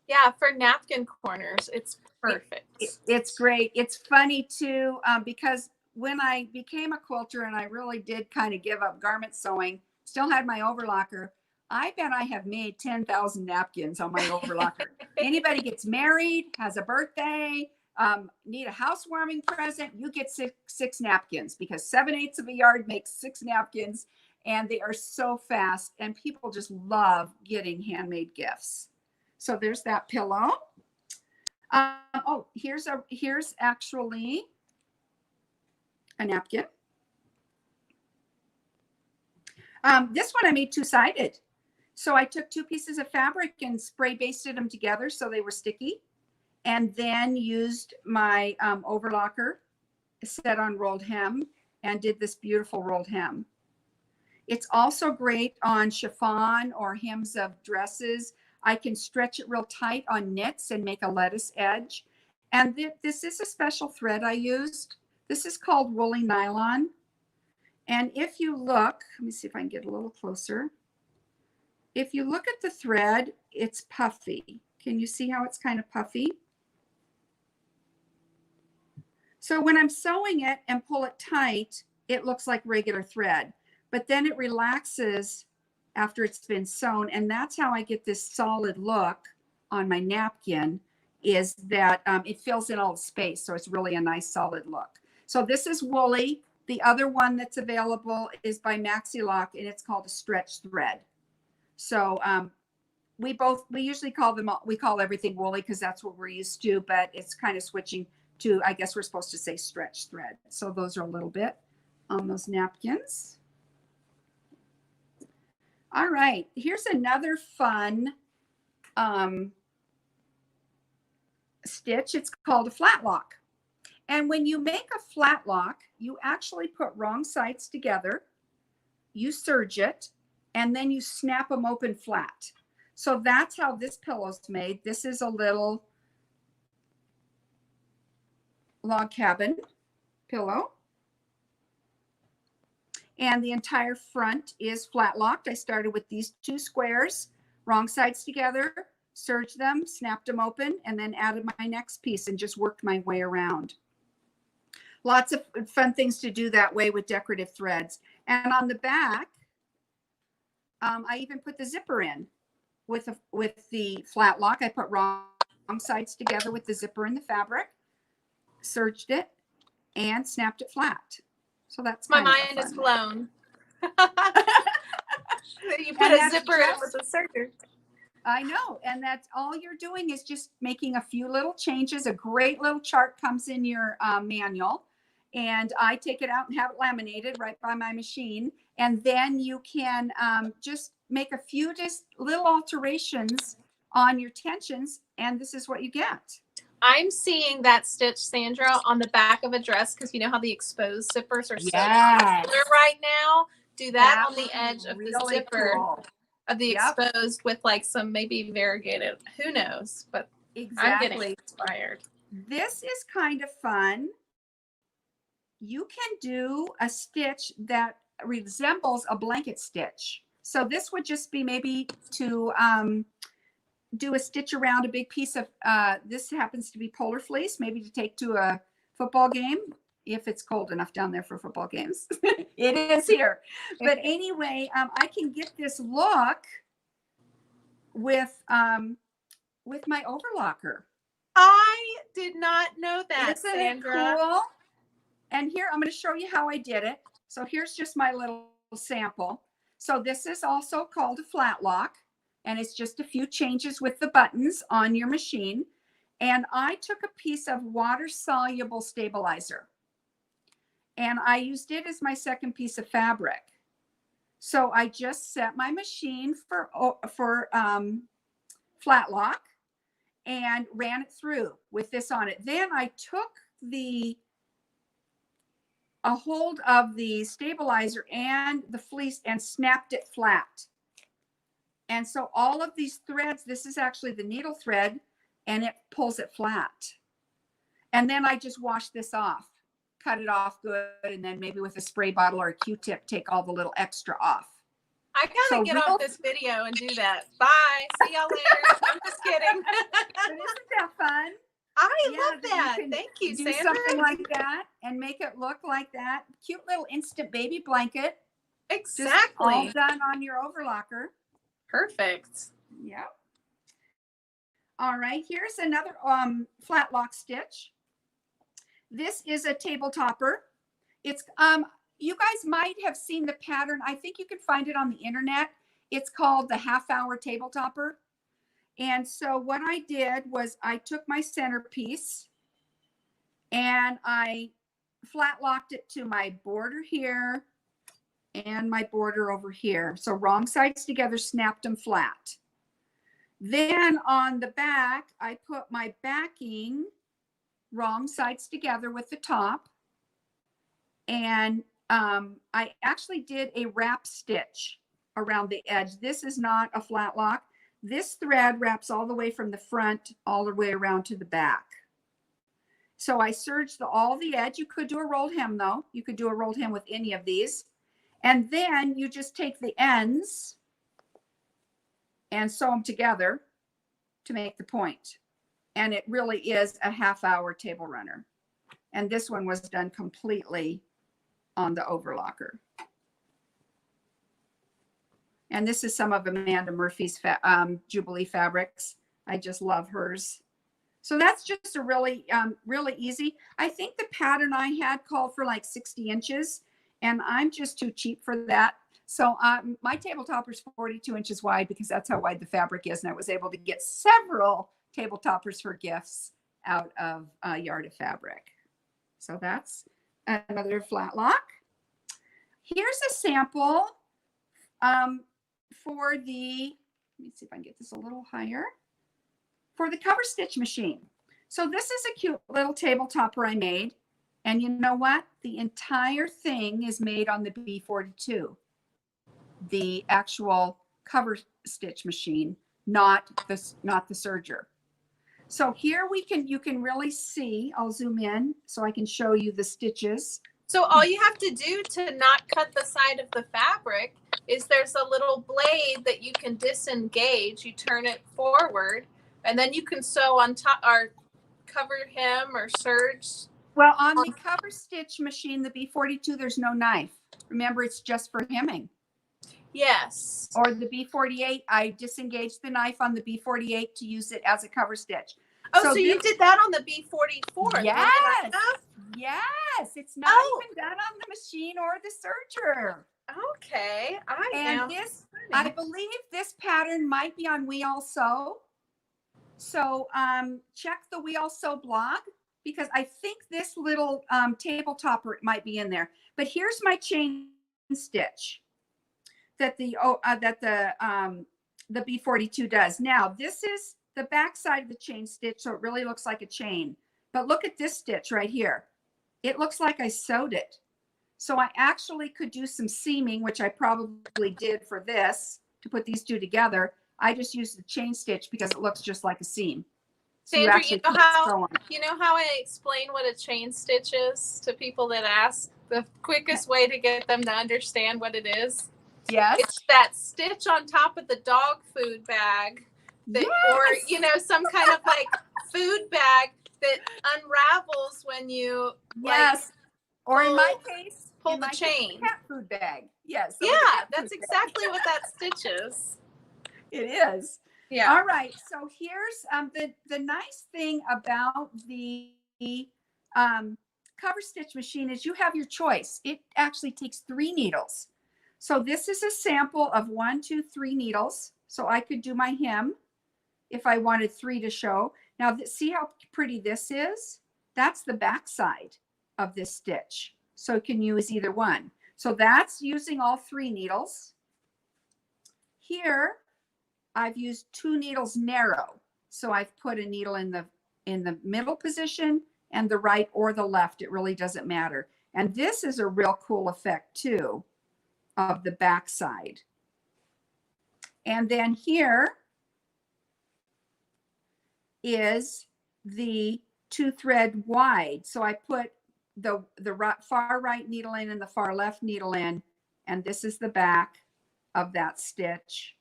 Yeah, for napkin corners, it's perfect. It's great. It's funny too, because when I became a quilter and I really did kind of give up garment sewing, still had my Overlocker, I bet I have made 10,000 napkins on my Overlocker. Anybody gets married, has a birthday, need a housewarming present, you get six napkins, because 7/8 of a yard makes 6 napkins, and they are so fast, and people just love getting handmade gifts. So there's that pillow. Oh, here's actually a napkin. This one I made two-sided. So I took 2 pieces of fabric and spray basted them together so they were sticky, and then used my Overlocker set on rolled hem and did this beautiful rolled hem. It's also great on chiffon or hems of dresses. I can stretch it real tight on knits and make a lettuce edge. And this is a special thread I used. This is called woolly nylon. And if you look, let me see if I can get a little closer. If you look at the thread, it's puffy. Can you see how it's kind of puffy? So when I'm sewing it and pull it tight, it looks like regular thread, but then it relaxes after it's been sewn. And that's how I get this solid look on my napkin, is that it fills in all the space. So it's really a nice solid look. So this is woolly. The other one that's available is by Maxi-Lock, and it's called a stretch thread. So we usually we call everything woolly because that's what we're used to, but it's kind of switching to, I guess we're supposed to say stretch thread. So those are a little bit on those napkins. All right, here's another fun stitch. It's called a flat lock. And when you make a flat lock, you actually put wrong sides together, you serge it, and then you snap them open flat. So that's how this pillow's made. This is a little log cabin pillow. And the entire front is flat locked. I started with these 2 squares, wrong sides together, serged them, snapped them open, and then added my next piece and just worked my way around. Lots of fun things to do that way with decorative threads. And on the back, I even put the zipper in with the flat lock. I put wrong sides together with the zipper in the fabric, serged it, and snapped it flat. So that's my mind is blown. You put a zipper in with a serger. I know, and that's all you're doing is just making a few little changes. A great little chart comes in your manual, and I take it out and have it laminated right by my machine. And then you can just make a few just little alterations on your tensions, and this is what you get. I'm seeing that stitch, Sandra, on the back of a dress because you know how the exposed zippers are so popular right now. Do that on the edge of the zipper. Cool. Of the exposed with like some maybe variegated, who knows, but exactly. I'm getting inspired. This is kind of fun. You can do a stitch that resembles a blanket stitch. So this would just be maybe to do a stitch around a big piece of, this happens to be polar fleece, maybe to take to a football game. If it's cold enough down there for football games. It is here. But anyway, I can get this look with my Overlocker. I did not know that, Isn't Sandra. It cool? And here, I'm going to show you how I did it. So here's just my little sample. So this is also called a flat lock, and it's just a few changes with the buttons on your machine. And I took a piece of water-soluble stabilizer, and I used it as my second piece of fabric. So I just set my machine for flat lock and ran it through with this on it. Then I took a hold of the stabilizer and the fleece and snapped it flat. And so all of these threads, this is actually the needle thread, and it pulls it flat. And then I just wash this off. Cut it off good, and then maybe with a spray bottle or a Q-tip, take all the little extra off. I gotta get off this video and do that. Bye. See y'all later. I'm just kidding. But isn't that fun? I love that. Thank you, do Sandra. Something like that and make it look like that. Cute little instant baby blanket. Exactly. Just all done on your Overlocker. Perfect. Yeah. All right. Here's another flat lock stitch. This is a table topper. It's you guys might have seen the pattern. I think you can find it on the internet. It's called the half-hour table topper. And so what I did was I took my centerpiece and I flat locked it to my border here and my border over here. So wrong sides together, snapped them flat. Then on the back, I put my backing wrong sides together with the top, and I actually did a wrap stitch around the edge. This is not a flat lock. This thread wraps all the way from the front all the way around to the back. So I serged all the edge. You could do a rolled hem though. You could do a rolled hem with any of these, and then you just take the ends and sew them together to make the point. And it really is a half-hour table runner. And this one was done completely on the Overlocker. And this is some of Amanda Murphy's Jubilee fabrics. I just love hers. So that's just a really, really easy. I think the pattern I had called for like 60 inches, and I'm just too cheap for that. So my table topper is 42 inches wide because that's how wide the fabric is. And I was able to get several table toppers for gifts out of Yard of Fabric. So that's another flat lock. Here's a sample for the, let me see if I can get this a little higher, for the cover stitch machine. So this is a cute little table topper I made. And you know what? The entire thing is made on the B42, the actual cover stitch machine, not the serger. So here you can really see, I'll zoom in so I can show you the stitches. So all you have to do to not cut the side of the fabric is there's a little blade that you can disengage. You turn it forward, and then you can sew on top or cover hem or serge. Well, on the cover stitch machine, the B42, there's no knife. Remember, it's just for hemming. Yes. Or the B48, I disengaged the knife on the B48 to use it as a cover stitch. Oh, so you did that on the B44? Yes. Yes. It's not even done on the machine or the serger. Okay. I believe this pattern might be on We All Sew. So check the We All Sew blog, because I think this little table topper might be in there. But here's my chain stitch that the B42 does. Now this is the back side of the chain stitch, so it really looks like a chain. But look at this stitch right here. It looks like I sewed it. So I actually could do some seaming, which I probably did for this to put these two together. I just used the chain stitch because it looks just like a seam. So Sandra, you know how I explain what a chain stitch is to people that ask? The quickest way to get them to understand what it is? Yes. It's that stitch on top of the dog food bag that, or, you know, some kind of like food bag that unravels when you or in my case, pull the chain. Cat food bag. Yes. Yeah, that's exactly what that stitch is. It is. Yeah. All right. So here's the nice thing about the cover stitch machine is you have your choice. It actually takes 3 needles. So this is a sample of 1, 2, 3 needles. So I could do my hem if I wanted 3 to show. Now see how pretty this is? That's the back side of this stitch. So you can use either one. So that's using all 3 needles. Here, I've used 2 needles narrow. So I've put a needle in the middle position and the right or the left. It really doesn't matter. And this is a real cool effect too of the back side. And then here is the 2 thread wide. So I put the far right needle in and the far left needle in, and this is the back of that stitch.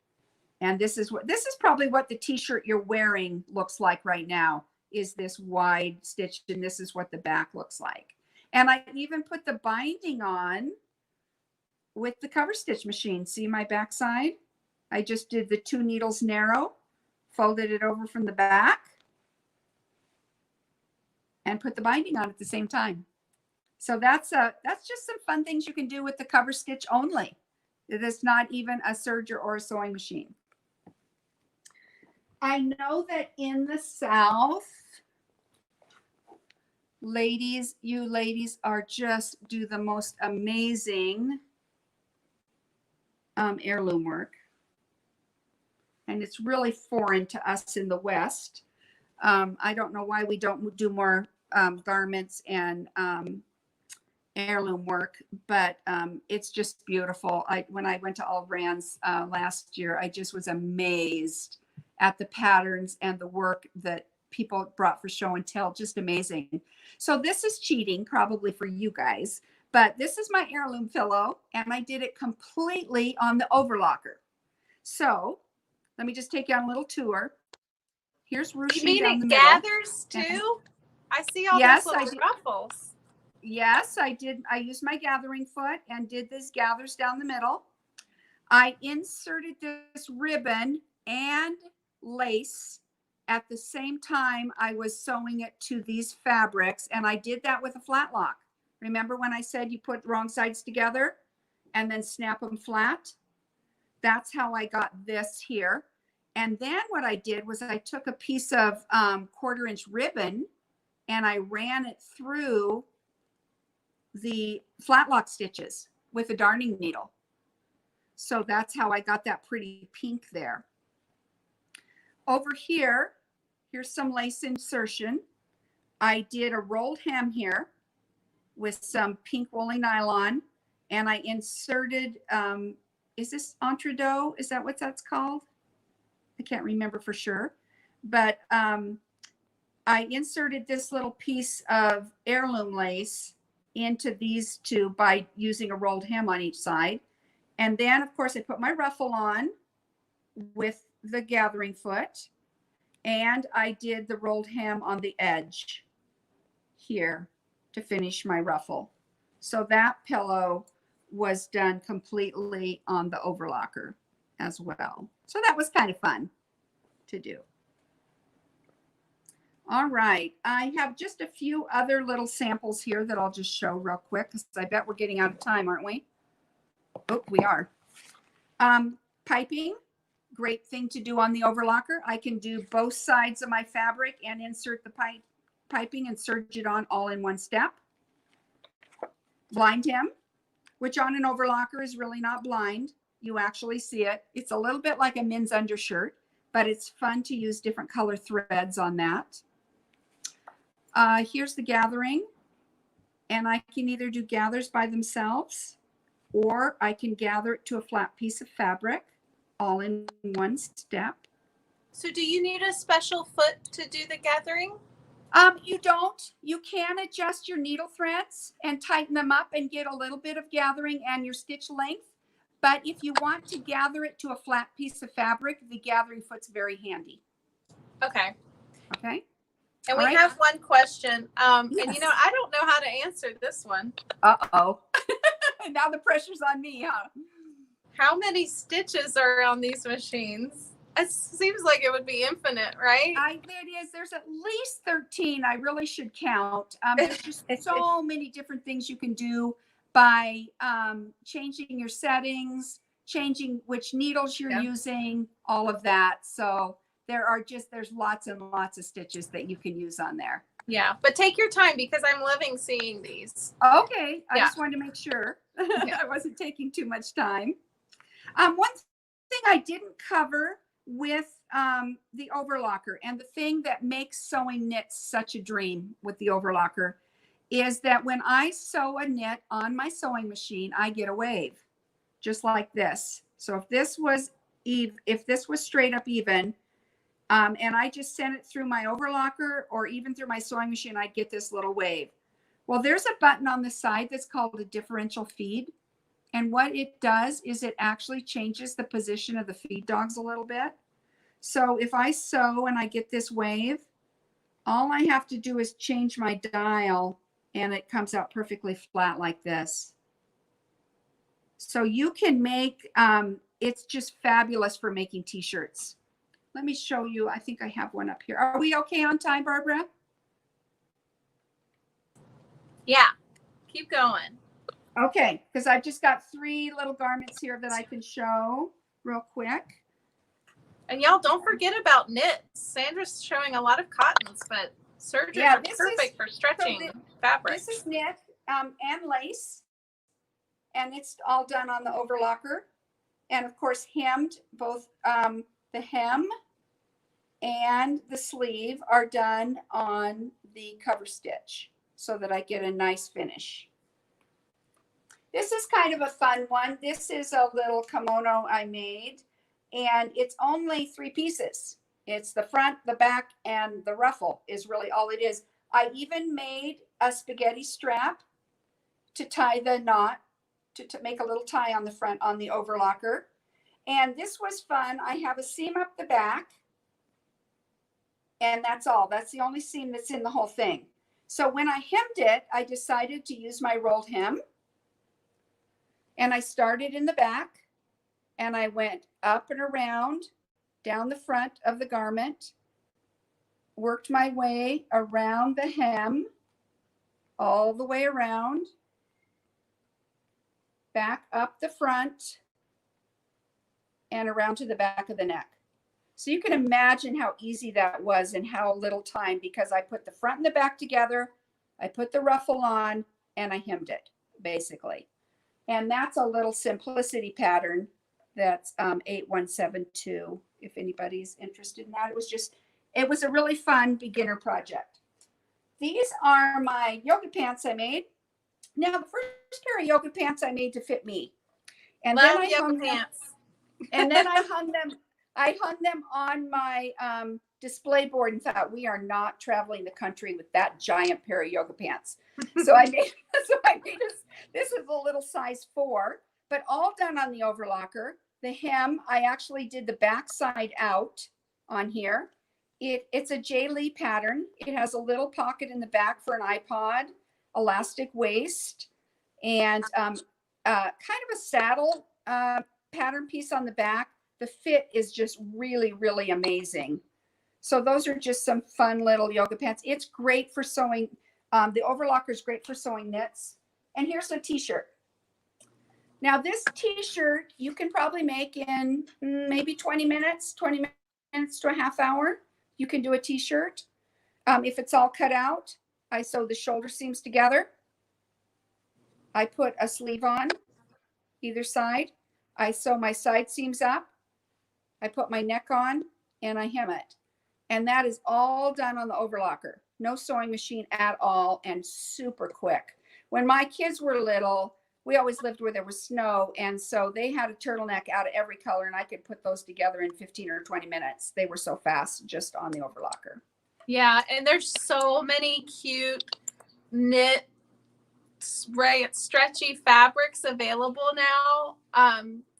And this is probably what the t-shirt you're wearing looks like right now, is this wide stitch, and this is what the back looks like. And I even put the binding on with the cover stitch machine. See my back side? I just did the 2 needles narrow, folded it over from the back, and put the binding on at the same time. So that's just some fun things you can do with the cover stitch only. It is not even a serger or a sewing machine. I know that in the South, you ladies are just do the most amazing heirloom work. And it's really foreign to us in the West. I don't know why we don't do more garments and heirloom work, but it's just beautiful. When I went to AllBrands last year, I just was amazed at the patterns and the work that people brought for show and tell. Just amazing. So this is cheating probably for you guys, but this is my heirloom pillow, and I did it completely on the Overlocker. So let me just take you on a little tour. Here's ruching. You mean down the it middle. Gathers too? I see all these little ruffles. Yes, I did. I used my gathering foot and did this gathers down the middle. I inserted this ribbon and lace at the same time, I was sewing it to these fabrics, and I did that with a flat lock. Remember when I said you put the wrong sides together and then snap them flat? That's how I got this here. And then what I did was I took a piece of 1/4-inch ribbon and I ran it through the flat lock stitches with a darning needle. So that's how I got that pretty pink there. Over here, here's some lace insertion. I did a rolled hem here with some pink woolly nylon, and I inserted, is this entredeaux? Is that what that's called? I can't remember for sure, but I inserted this little piece of heirloom lace into these two by using a rolled hem on each side. And then, of course, I put my ruffle on with the gathering foot, and I did the rolled hem on the edge here to finish my ruffle. So that pillow was done completely on the overlocker as well. So that was kind of fun to do. All right, I have just a few other little samples here that I'll just show real quick, because I bet we're getting out of time, aren't we? Oh, we are. Piping, great thing to do on the overlocker. I can do both sides of my fabric and insert the piping and serge it on all in one step. Blind hem, which on an overlocker is really not blind. You actually see it. It's a little bit like a men's undershirt, but it's fun to use different color threads on that. Here's the gathering, and I can either do gathers by themselves, or I can gather it to a flat piece of fabric all in one step. So do you need a special foot to do the gathering? You don't. You can adjust your needle threads and tighten them up and get a little bit of gathering and your stitch length. But if you want to gather it to a flat piece of fabric, the gathering foot's very handy. Okay. Okay. And we have one question. Yes. And you know, I don't know how to answer this one. Uh-oh. Now the pressure's on me, huh? How many stitches are on these machines? It seems like it would be infinite, right? It is. There's at least 13. I really should count. There's just so many different things you can do by changing your settings, changing which needles you're using, all of that. So there's lots and lots of stitches that you can use on there. Yeah, but take your time because I'm loving seeing these. Okay, I just wanted to make sure I wasn't taking too much time. One thing I didn't cover with the overlocker, and the thing that makes sewing knits such a dream with the overlocker, is that when I sew a knit on my sewing machine, I get a wave just like this. So if this was straight up even, and I just sent it through my overlocker or even through my sewing machine, I'd get this little wave. Well, there's a button on the side that's called a differential feed. And what it does is it actually changes the position of the feed dogs a little bit. So if I sew and I get this wave, all I have to do is change my dial and it comes out perfectly flat like this. So you can make, it's just fabulous for making t-shirts. Let me show you. I think I have one up here. Are we okay on time, Barbara? Yeah, keep going. Okay, because I've just got 3 little garments here that I can show real quick. And y'all don't forget about knits. Sandra's showing a lot of cottons, but sergers are perfect for stretching fabric. This is knit and lace, and it's all done on the overlocker. And of course, hemmed, both the hem and the sleeve are done on the cover stitch so that I get a nice finish. This is kind of a fun one. This is a little kimono I made, and it's only 3 pieces. It's the front, the back, and the ruffle is really all it is. I even made a spaghetti strap to tie the knot, to make a little tie on the front on the overlocker. And this was fun. I have a seam up the back, and that's all. That's the only seam that's in the whole thing. So when I hemmed it, I decided to use my rolled hem. And I started in the back, and I went up and around down the front of the garment worked my way around the hem, all the way around, back up the front, and around to the back of the neck. So you can imagine how easy that was and how little time, because I put the front and the back together, I put the ruffle on, and I hemmed it, basically. And that's a little simplicity pattern. That's 8172, if anybody's interested in that. It was a really fun beginner project. These are my yoga pants I made. Now, the first pair of yoga pants I made to fit me. And Love then I yoga hung pants. them, and then I hung them on my display board and thought, we are not traveling the country with that giant pair of yoga pants. So I made this is a little size 4, but all done on the overlocker. The hem, I actually did the back side out on here. It's a J. Lee pattern. It has a little pocket in the back for an iPod, elastic waist, and kind of a saddle pattern piece on the back. The fit is just really, really amazing. So those are just some fun little yoga pants. It's great for sewing. The overlocker is great for sewing knits. And here's a t-shirt. Now this t-shirt you can probably make in maybe 20 minutes to a half hour. You can do a t-shirt. If it's all cut out, I sew the shoulder seams together. I put a sleeve on either side. I sew my side seams up. I put my neck on and I hem it. And that is all done on the overlocker. No sewing machine at all, and super quick. When my kids were little, we always lived where there was snow. And so they had a turtleneck out of every color, and I could put those together in 15 or 20 minutes. They were so fast just on the overlocker. Yeah. And there's so many cute knit, stretchy fabrics available now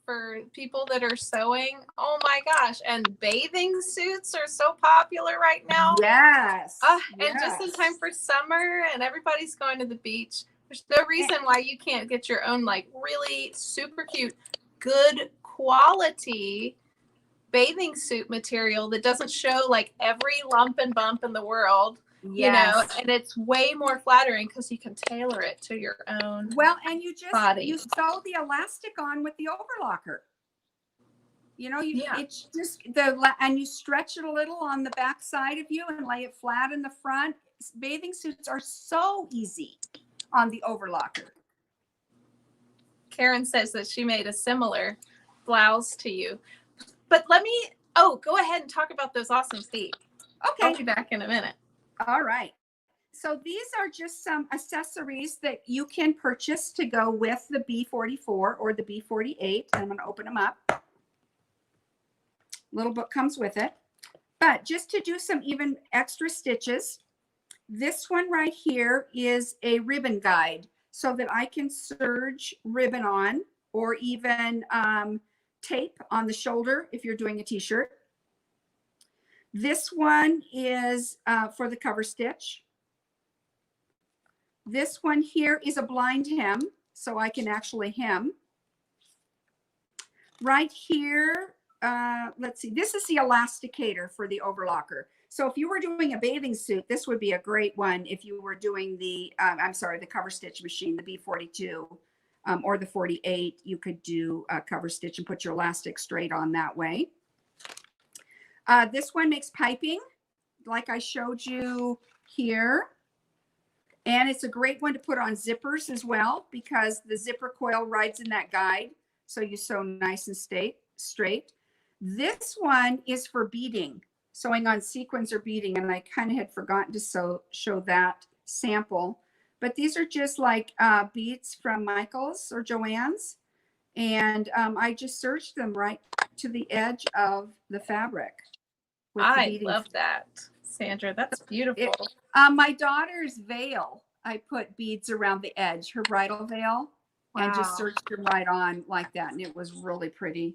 for people that are sewing. Oh my gosh. And bathing suits are so popular right now. Yes. And just in time for summer and everybody's going to the beach. There's no reason why you can't get your own like really super cute, good quality bathing suit material that doesn't show like every lump and bump in the world. Yes. You know, and it's way more flattering because you can tailor it to your own and you sew the elastic on with the overlocker. You know, it's just and you stretch it a little on the back side of you and lay it flat in the front. Bathing suits are so easy on the overlocker. Karen says that she made a similar blouse to you. But go ahead and talk about those awesome feet. Okay. I'll be back in a minute. All right. So these are just some accessories that you can purchase to go with the B44 or the B48. I'm going to open them up. Little book comes with it. But just to do some even extra stitches, this one right here is a ribbon guide so that I can serge ribbon on, or even tape on the shoulder if you're doing a t-shirt. This one is for the cover stitch. This one here is a blind hem, so I can actually hem. Right here, let's see, this is the elasticator for the overlocker. So if you were doing a bathing suit, this would be a great one if you were doing the, the cover stitch machine, the B42 or the 48. You could do a cover stitch and put your elastic straight on that way. This one makes piping, like I showed you here. And it's a great one to put on zippers as well, because the zipper coil rides in that guide. So you sew nice and straight. This one is for beading, sewing on sequins or beading. And I kind of had forgotten to show that sample. But these are just like beads from Michael's or Joann's. And I just serged them right to the edge of the fabric. I love that, Sandra. That's beautiful. My daughter's veil, I put beads around the edge, her bridal veil, and just serged them right on like that. And it was really pretty.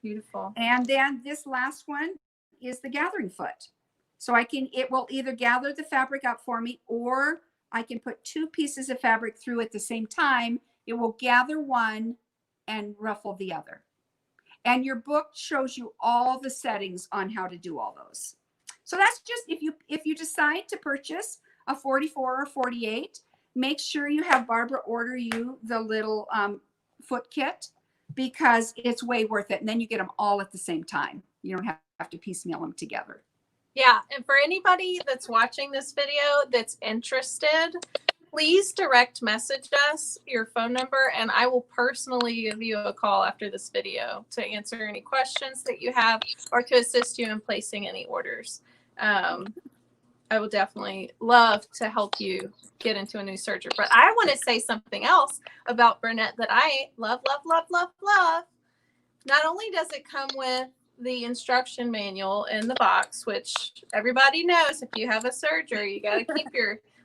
Beautiful. And then this last one is the gathering foot. So it will either gather the fabric up for me, or I can put 2 pieces of fabric through at the same time. It will gather one and ruffle the other. And your book shows you all the settings on how to do all those. So that's just, if you decide to purchase a 44 or 48, make sure you have Barbara order you the little foot kit, because it's way worth it. And then you get them all at the same time. You don't have to piecemeal them together. Yeah, and for anybody that's watching this video that's interested, please direct message us your phone number, and I will personally give you a call after this video to answer any questions that you have or to assist you in placing any orders. I will definitely love to help you get into a new serger. But I want to say something else about Bernette that I love, love, love, love, love. Not only does it come with the instruction manual in the box, which everybody knows, if you have a serger, you got to keep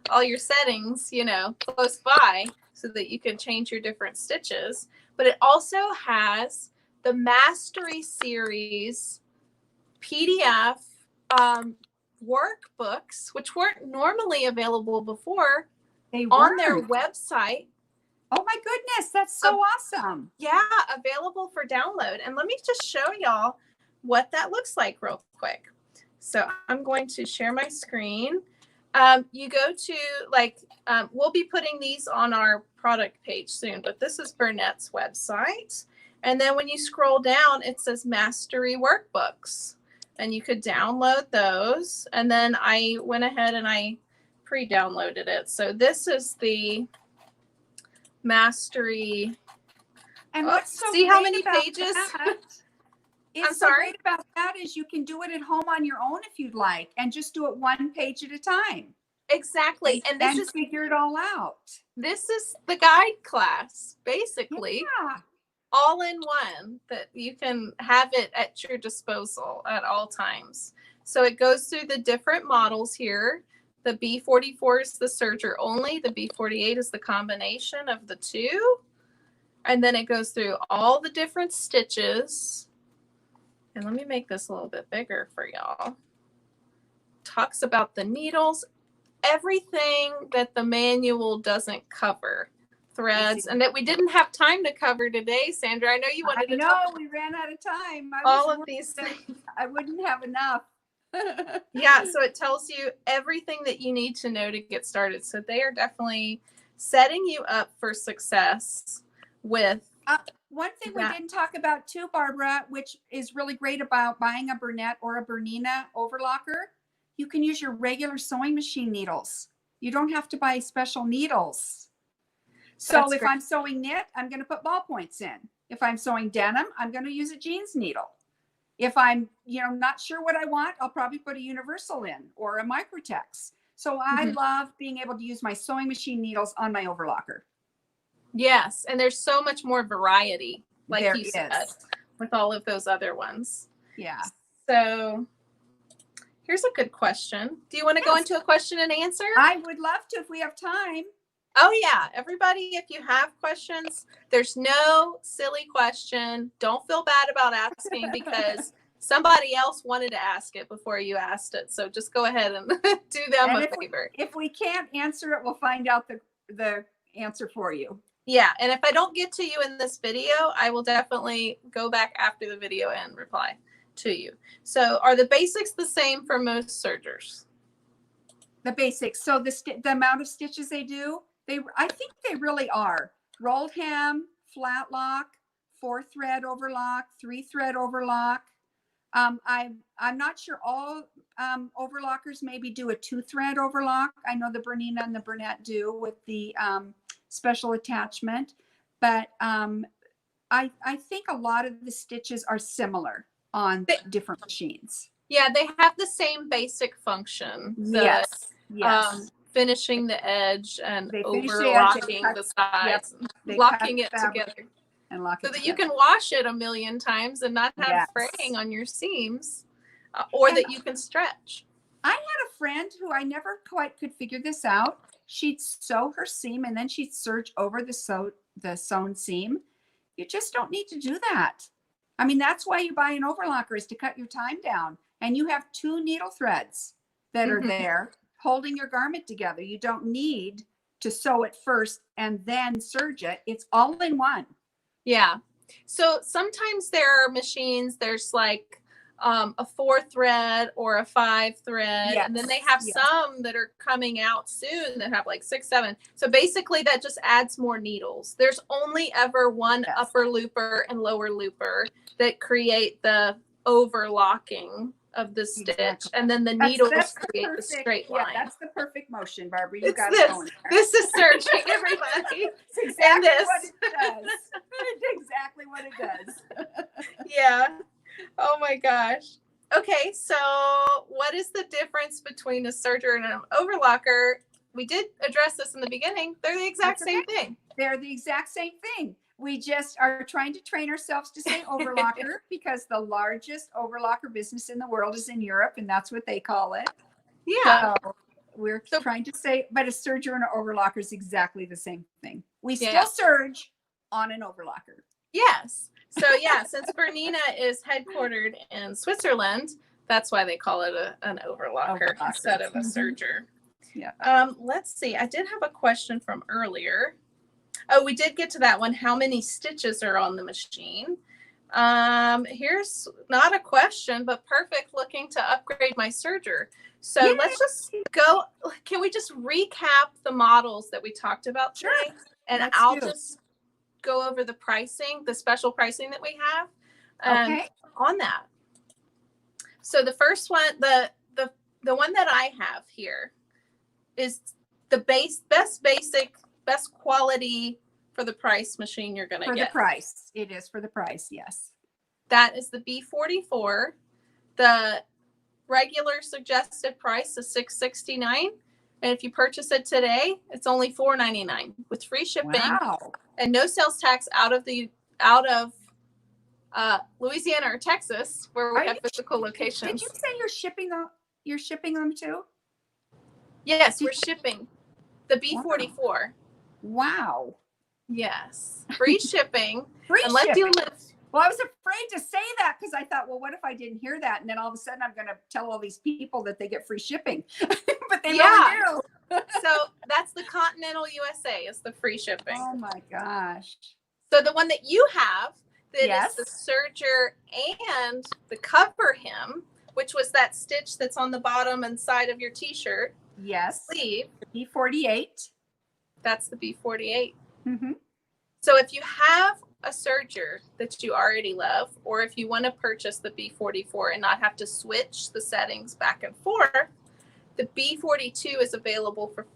all your settings, close by so that you can change your different stitches. But it also has the Mastery Series PDF workbooks, which weren't normally available before on their website. Oh my goodness, that's so awesome. Yeah, available for download. And let me just show y'all what that looks like real quick. So I'm going to share my screen. You go to we'll be putting these on our product page soon, but this is Bernette's website. And then when you scroll down, it says Mastery Workbooks, and you could download those. And then I went ahead and I pre-downloaded it. So this is the Mastery. And what's so see how many about pages? I'm sorry. Great about that is you can do it at home on your own if you'd like, and just do it one page at a time. Exactly. And this is figure it all out. This is the guide class, basically. Yeah. All in one, that you can have it at your disposal at all times. So it goes through the different models here. The B44 is the serger only. The B48 is the combination of the two. And then it goes through all the different stitches. And let me make this a little bit bigger for y'all. Talks about the needles, everything that the manual doesn't cover. Threads, and that we didn't have time to cover today, Sandra. I know you wanted to talk. We ran out of time. All of these things. I wouldn't have enough. Yeah, so it tells you everything that you need to know to get started. So they are definitely setting you up for success with one thing we didn't talk about too, Barbara, which is really great about buying a Bernette or a Bernina overlocker. You can use your regular sewing machine needles. You don't have to buy special needles. So if I'm sewing knit, I'm going to put ballpoints in. If I'm sewing denim, I'm going to use a jeans needle. If I'm, not sure what I want, I'll probably put a universal in or a microtex. So I love being able to use my sewing machine needles on my overlocker. Yes, and there's so much more variety, like there you said, is. With all of those other ones. Yeah. So here's a good question. Do you want to go into a question and answer? I would love to if we have time. Oh, yeah. Everybody, if you have questions, there's no silly question. Don't feel bad about asking because somebody else wanted to ask it before you asked it. So just go ahead and do them a favor. If we can't answer it, we'll find out the answer for you. Yeah. And if I don't get to you in this video, I will definitely go back after the video and reply to you. So are the basics the same for most sergers? The basics. So the amount of stitches they do, I think they really are. Rolled hem, flat lock, 4-thread overlock, 3-thread overlock. I'm not sure all overlockers maybe do a 2-thread overlock. I know the Bernina and the Bernette do with the special attachment, but I think a lot of the stitches are similar on different machines. Yeah, they have the same basic function. Yes. Finishing the edge and overlocking the sides, locking it together, and lock it so that you can wash it a million times and not have fraying on your seams, or that you can stretch. I had a friend who I never quite could figure this out. She'd sew her seam and then she'd serge over the sewn seam. You just don't need to do that. I mean, that's why you buy an overlocker, is to cut your time down. And you have 2 needle threads that are there holding your garment together. You don't need to sew it first and then serge it. It's all in one. Yeah. So sometimes there are machines, there's like a 4 thread or a 5 thread. Yes. And then they have some that are coming out soon that have like 6, 7. So basically that just adds more needles. There's only ever one upper looper and lower looper that create the overlocking of the stitch. And then the needles create the straight line. Yeah, that's the perfect motion, Barbara. You got this. it going there. This is serging, everybody. It's exactly what it does. It's exactly what it does. Yeah. Oh my gosh. Okay, so what is the difference between a serger and an overlocker? We did address this in the beginning. They're the exact same thing. They're the exact same thing. We just are trying to train ourselves to say overlocker because the largest overlocker business in the world is in Europe, and that's what they call it. Yeah. So we're trying to say, but a serger and an overlocker is exactly the same thing. We still serge on an overlocker. Yes. So yeah, since Bernina is headquartered in Switzerland, that's why they call it an overlocker instead of a serger. Yeah. Let's see. I did have a question from earlier. Oh, we did get to that one. How many stitches are on the machine? Here's not a question, but perfect. Looking to upgrade my serger. So let's just go. Can we just recap the models that we talked about today? Sure. And I'll just go over the pricing, the special pricing that we have on that. So the first one, the one that I have here is the best quality for the price machine you're going to get. For the price. It is for the price, yes. That is the B44. The regular suggested price is $669. And if you purchase it today, it's only $499 with free shipping and no sales tax out of Louisiana or Texas, where we have physical locations. Did you say you're shipping them too? Yes, we're shipping the B44. Wow. Yes. Free shipping. Free shipping. You live. Well, I was afraid to say that because I thought, well, what if I didn't hear that? And then all of a sudden I'm going to tell all these people that they get free shipping. But they never do. So that's the Continental USA is the free shipping. Oh my gosh. So the one that you have that is the serger and the cover hem, which was that stitch that's on the bottom and side of your t-shirt. Yes. Sleeve. The B48. That's the B48. Mm-hmm. So if you have a serger that you already love, or if you want to purchase the B44 and not have to switch the settings back and forth, the B42 is available for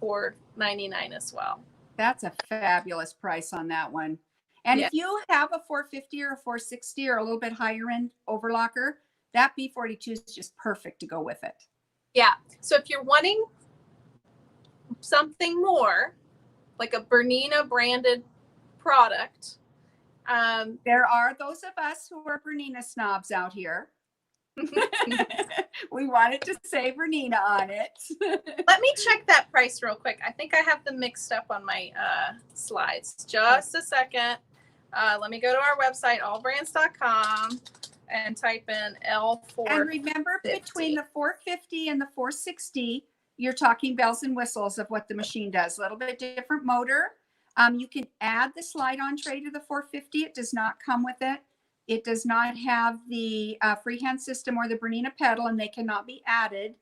$499 as well. That's a fabulous price on that one. And if you have a 450 or a 460 or a little bit higher end overlocker, that B42 is just perfect to go with it. Yeah. So if you're wanting something more, like a Bernina branded product, there are those of us who are Bernina snobs out here. We wanted to say Bernina on it. Let me check that price real quick. I think I have them mixed up on my slides. Just a second. Let me go to our website, allbrands.com, and type in L450. And remember, between the 450 and the 460, you're talking bells and whistles of what the machine does. A little bit different motor. You can add the slide-on tray to the 450. It does not come with it. It does not have the freehand system or the Bernina pedal, and they cannot be added.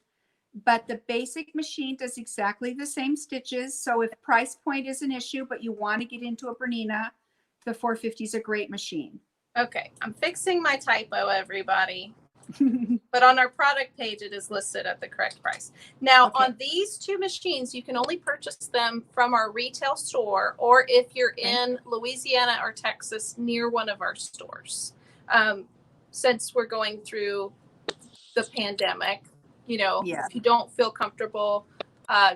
But the basic machine does exactly the same stitches. So if price point is an issue, but you want to get into a Bernina, the 450 is a great machine. Okay, I'm fixing my typo, everybody. But on our product page, it is listed at the correct price. Now, on these two machines, you can only purchase them from our retail store, or if you're in Louisiana or Texas near one of our stores. Since we're going through the pandemic, if you don't feel comfortable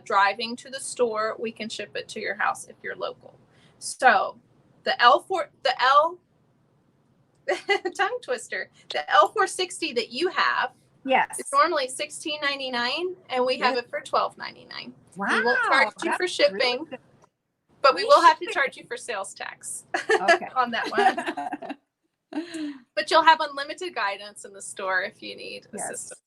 driving to the store, we can ship it to your house if you're local. So the tongue twister. The L460 that you have, it's normally $16.99, and we have it for $12.99. Wow! We won't charge you for shipping, but we will have to charge you for sales tax on that one. But you'll have unlimited guidance in the store if you need assistance.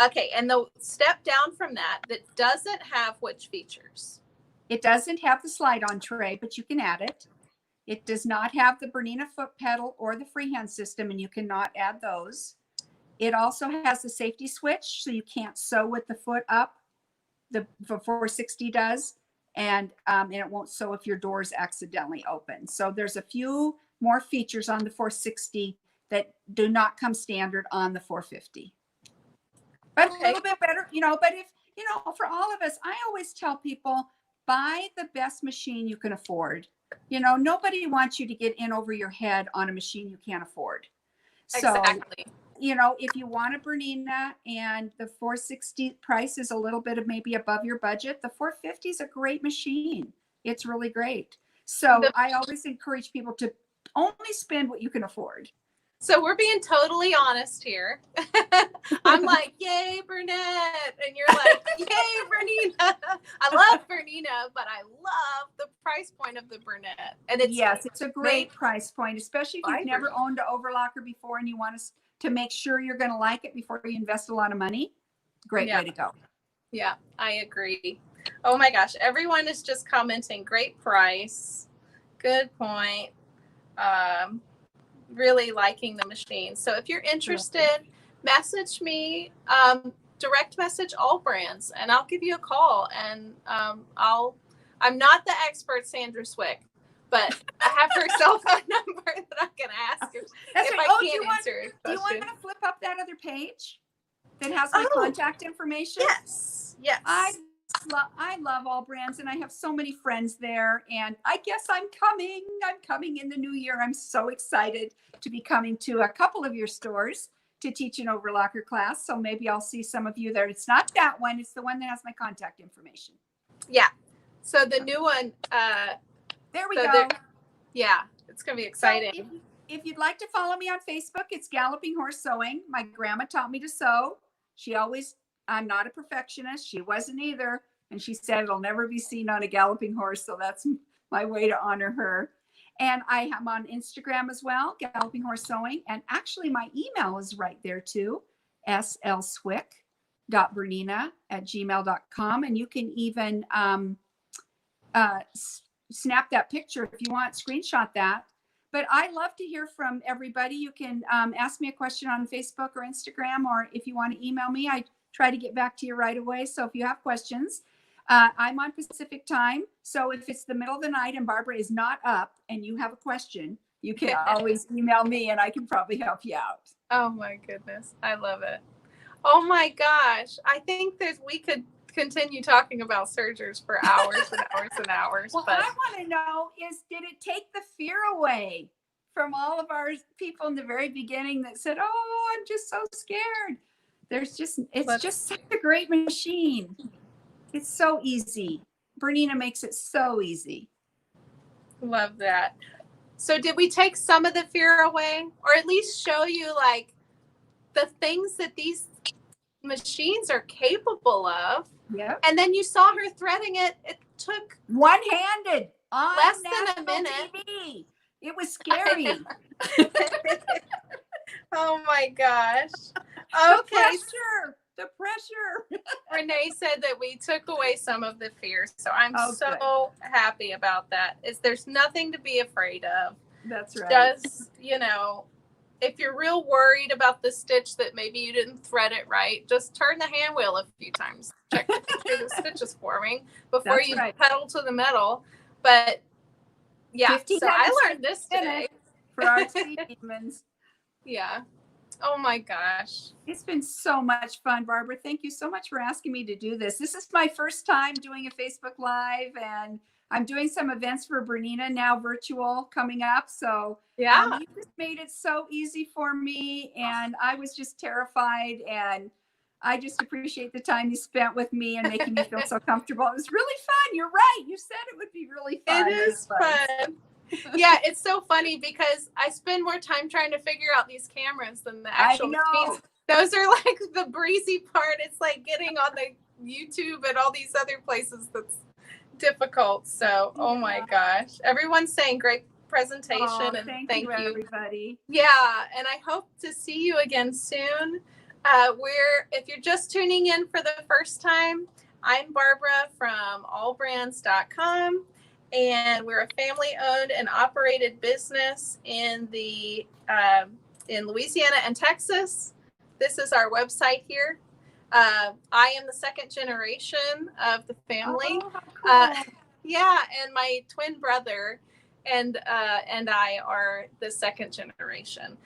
Okay, and the step down from that doesn't have which features? It doesn't have the slide-on tray, but you can add it. It does not have the Bernina foot pedal or the freehand system, and you cannot add those. It also has the safety switch, so you can't sew with the foot up. The 460 does, and it won't sew if your door's accidentally open. So there's a few more features on the 460 that do not come standard on the 450. But a little bit better, but if, for all of us, I always tell people, buy the best machine you can afford. Nobody wants you to get in over your head on a machine you can't afford. So, Exactly. if you want a Bernina and the 460 price is a little bit of maybe above your budget, the 450 is a great machine. It's really great. So I always encourage people to only spend what you can afford. So we're being totally honest here. I'm like, yay, Burnett. And you're like, yay, Bernina. I love Bernina, but I love the price point of the Burnett. And it's a great price point, especially if you've never owned an Overlocker before and you want to make sure you're going to like it before you invest a lot of money. Great way to go. Yeah, I agree. Oh my gosh. Everyone is just commenting. Great price. Good point. Really liking the machine. So if you're interested, message me, direct message AllBrands, and I'll give you a call. And I'm not the expert Sandra Swick, but I have her cell phone number that I can ask if I can't answer a question. Do you want to flip up that other page that has my contact information? Yes. I love AllBrands, and I have so many friends there, and I guess I'm coming in the new year. I'm so excited to be coming to a couple of your stores to teach an Overlocker class. So maybe I'll see some of you there. It's not that one. It's the one that has my contact information. Yeah. So the new one, there we go. Yeah. It's going to be exciting. So if you'd like to follow me on Facebook, it's Galloping Horse Sewing. My grandma taught me to sew. I'm not a perfectionist. She wasn't either. And she said it'll never be seen on a galloping horse. So that's my way to honor her. And I am on Instagram as well, Galloping Horse Sewing. And actually my email is right there too, slswick.bernina@gmail.com. And you can even snap that picture if you want, screenshot that. But I love to hear from everybody. You can ask me a question on Facebook or Instagram, or if you want to email me, I try to get back to you right away. So if you have questions, I'm on Pacific time. So if it's the middle of the night and Barbara is not up and you have a question, you can always email me and I can probably help you out. Oh my goodness. I love it. Oh my gosh. I think that we could continue talking about sergers for hours and hours and hours. Well, I want to know did it take the fear away from all of our people in the very beginning that said, oh, I'm just so scared. It's just such a great machine. It's so easy. Bernina makes it so easy. Love that. So did we take some of the fear away, or at least show you like the things that these machines are capable of? Yeah. And then you saw her threading it. It took one-handed on less than a minute. TV. It was scary. Oh my gosh. Okay. The pressure. Renee said that we took away some of the fear. So I'm so happy about that. There's nothing to be afraid of. That's right. Just, if you're real worried about the stitch that maybe you didn't thread it right, just turn the hand wheel a few times. Check to make sure the stitch is forming before you pedal to the metal. But yeah, so I learned this today. For our demons. Yeah. Oh my gosh. It's been so much fun, Barbara. Thank you so much for asking me to do this. This is my first time doing a Facebook Live, and I'm doing some events for Bernina now, virtual, coming up. So you just made it so easy for me, and I was just terrified, and I just appreciate the time you spent with me and making me feel so comfortable. It was really fun. You're right. You said it would be really fun. It is fun. Yeah, it's so funny because I spend more time trying to figure out these cameras than the actual machines. Those are like the breezy part. It's like getting on the YouTube and all these other places that's difficult. So, oh my gosh. Everyone's saying great presentation, and thank you everybody. Yeah, and I hope to see you again soon. If you're just tuning in for the first time, I'm Barbara from AllBrands.com. And we're a family-owned and operated business in Louisiana and Texas. this is our website here. I am the second generation of the family. Oh, how cool. Yeah, and my twin brother and I are the second generation.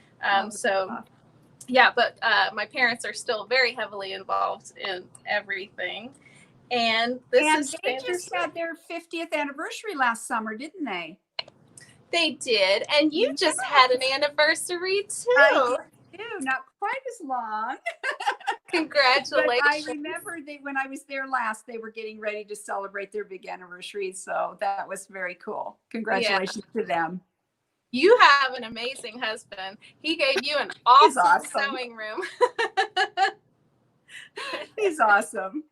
Yeah, but my parents are still very heavily involved in everything. And this is they Sandra just Swick. had their 50th anniversary last summer, didn't they? They did, and you just had an anniversary too. I did too, not quite as long. Congratulations! But I remember when I was there last, they were getting ready to celebrate their big anniversary, so that was very cool. Congratulations to them. You have an amazing husband. He gave you an awesome sewing room. He's awesome.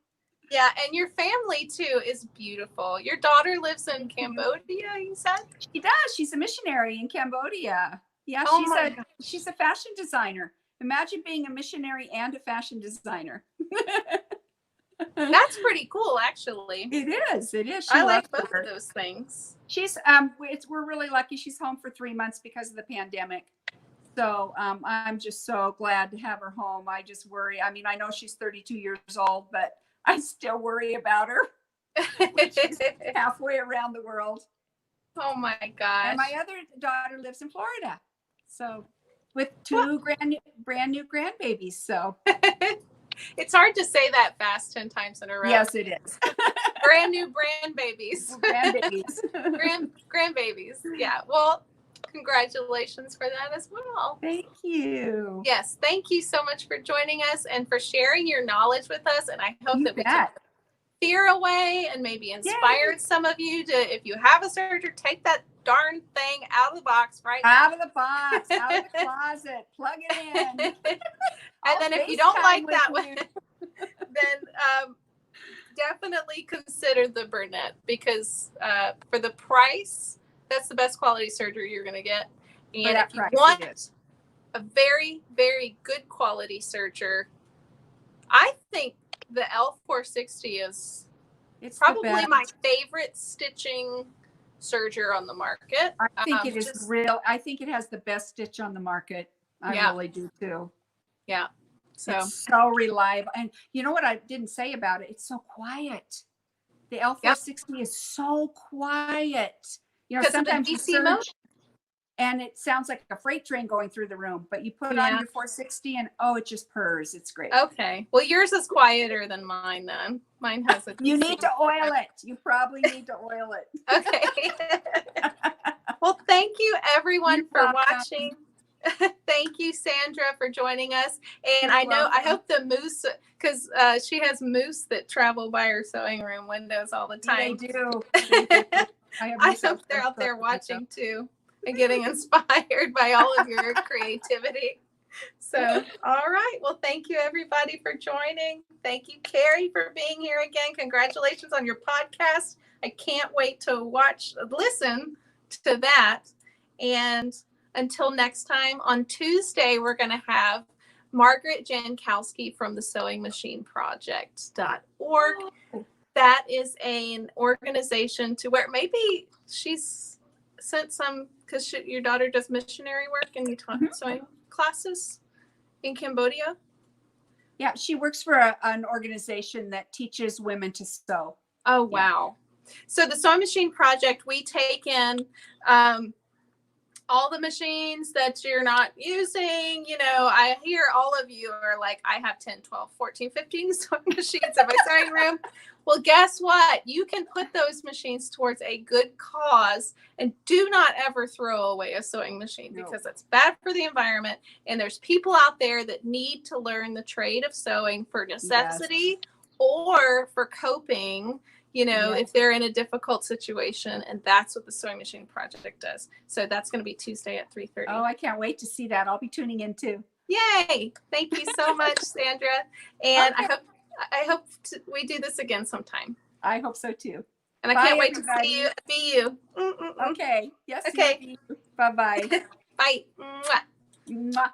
Yeah, and your family too is beautiful. Your daughter lives in Cambodia, you said? She does. She's a missionary in Cambodia. Yeah, she's a fashion designer. Imagine being a missionary and a fashion designer. That's pretty cool, actually. It is. I like both of those things. She's we're really lucky. She's home for 3 months because of the pandemic. So I'm just so glad to have her home. I just worry. I mean, I know she's 32 years old, but I still worry about her. She's halfway around the world. Oh my gosh. And my other daughter lives in Florida. So with two brand new grandbabies. So it's hard to say that fast 10 times in a row. Yes, it is. Brand new grandbabies. Grandbabies. Yeah. Well, congratulations for that as well. Thank you. Yes. Thank you so much for joining us and for sharing your knowledge with us. And I hope that we can fear away and maybe inspired some of you to, if you have a serger, take that darn thing out of the box right now. Out of the box, out of the closet, plug it in. And then if you don't like that one, then definitely consider the Bernina, because for the price, that's the best quality serger you're going to get. And if you want a very, very good quality serger, I think the L460 is probably my favorite stitching serger on the market. I think it is real. I think it has the best stitch on the market. I really do too. Yeah. So it's so reliable. And you know what I didn't say about it? It's so quiet. The L460 is so quiet. You know, sometimes you serge and it sounds like a freight train going through the room, but you put on your 460 and it just purrs. It's great. Okay. Well, yours is quieter than mine then. Mine has a You need to oil it. You probably need to oil it. Okay. Well, thank you everyone for watching. Thank you, Sandra, for joining us. And I hope the moose, because she has moose that travel by her sewing room windows all the time. They do. I hope they're out there watching too and getting inspired by all of your creativity. So, all right. Well, thank you everybody for joining. Thank you, Carrie, for being here again. Congratulations on your podcast. I can't wait to listen to that. And until next time, on Tuesday, we're going to have Margaret Jankowski from the sewingmachineproject.org. That is an organization to where maybe she's sent some, because your daughter does missionary work and you taught sewing classes in Cambodia. Yeah, she works for an organization that teaches women to sew. Oh, wow. Yeah. So the Sewing Machine Project, we take in all the machines that you're not using. You know, I hear all of you are like, I have 10, 12, 14, 15 sewing machines in my sewing room. Well, guess what? You can put those machines towards a good cause, and do not ever throw away a sewing machine because it's bad for the environment. And there's people out there that need to learn the trade of sewing for necessity or for coping, you know, if they're in a difficult situation. And that's what the Sewing Machine Project does. So that's going to be Tuesday at 3:30. Oh, I can't wait to see that. I'll be tuning in too. Yay. Thank you so much, Sandra. And I hope we do this again sometime. I hope so too. And I can't wait to see you. Be you. Okay. Yes. Okay. Bye-bye. Bye. Mwah. Mwah.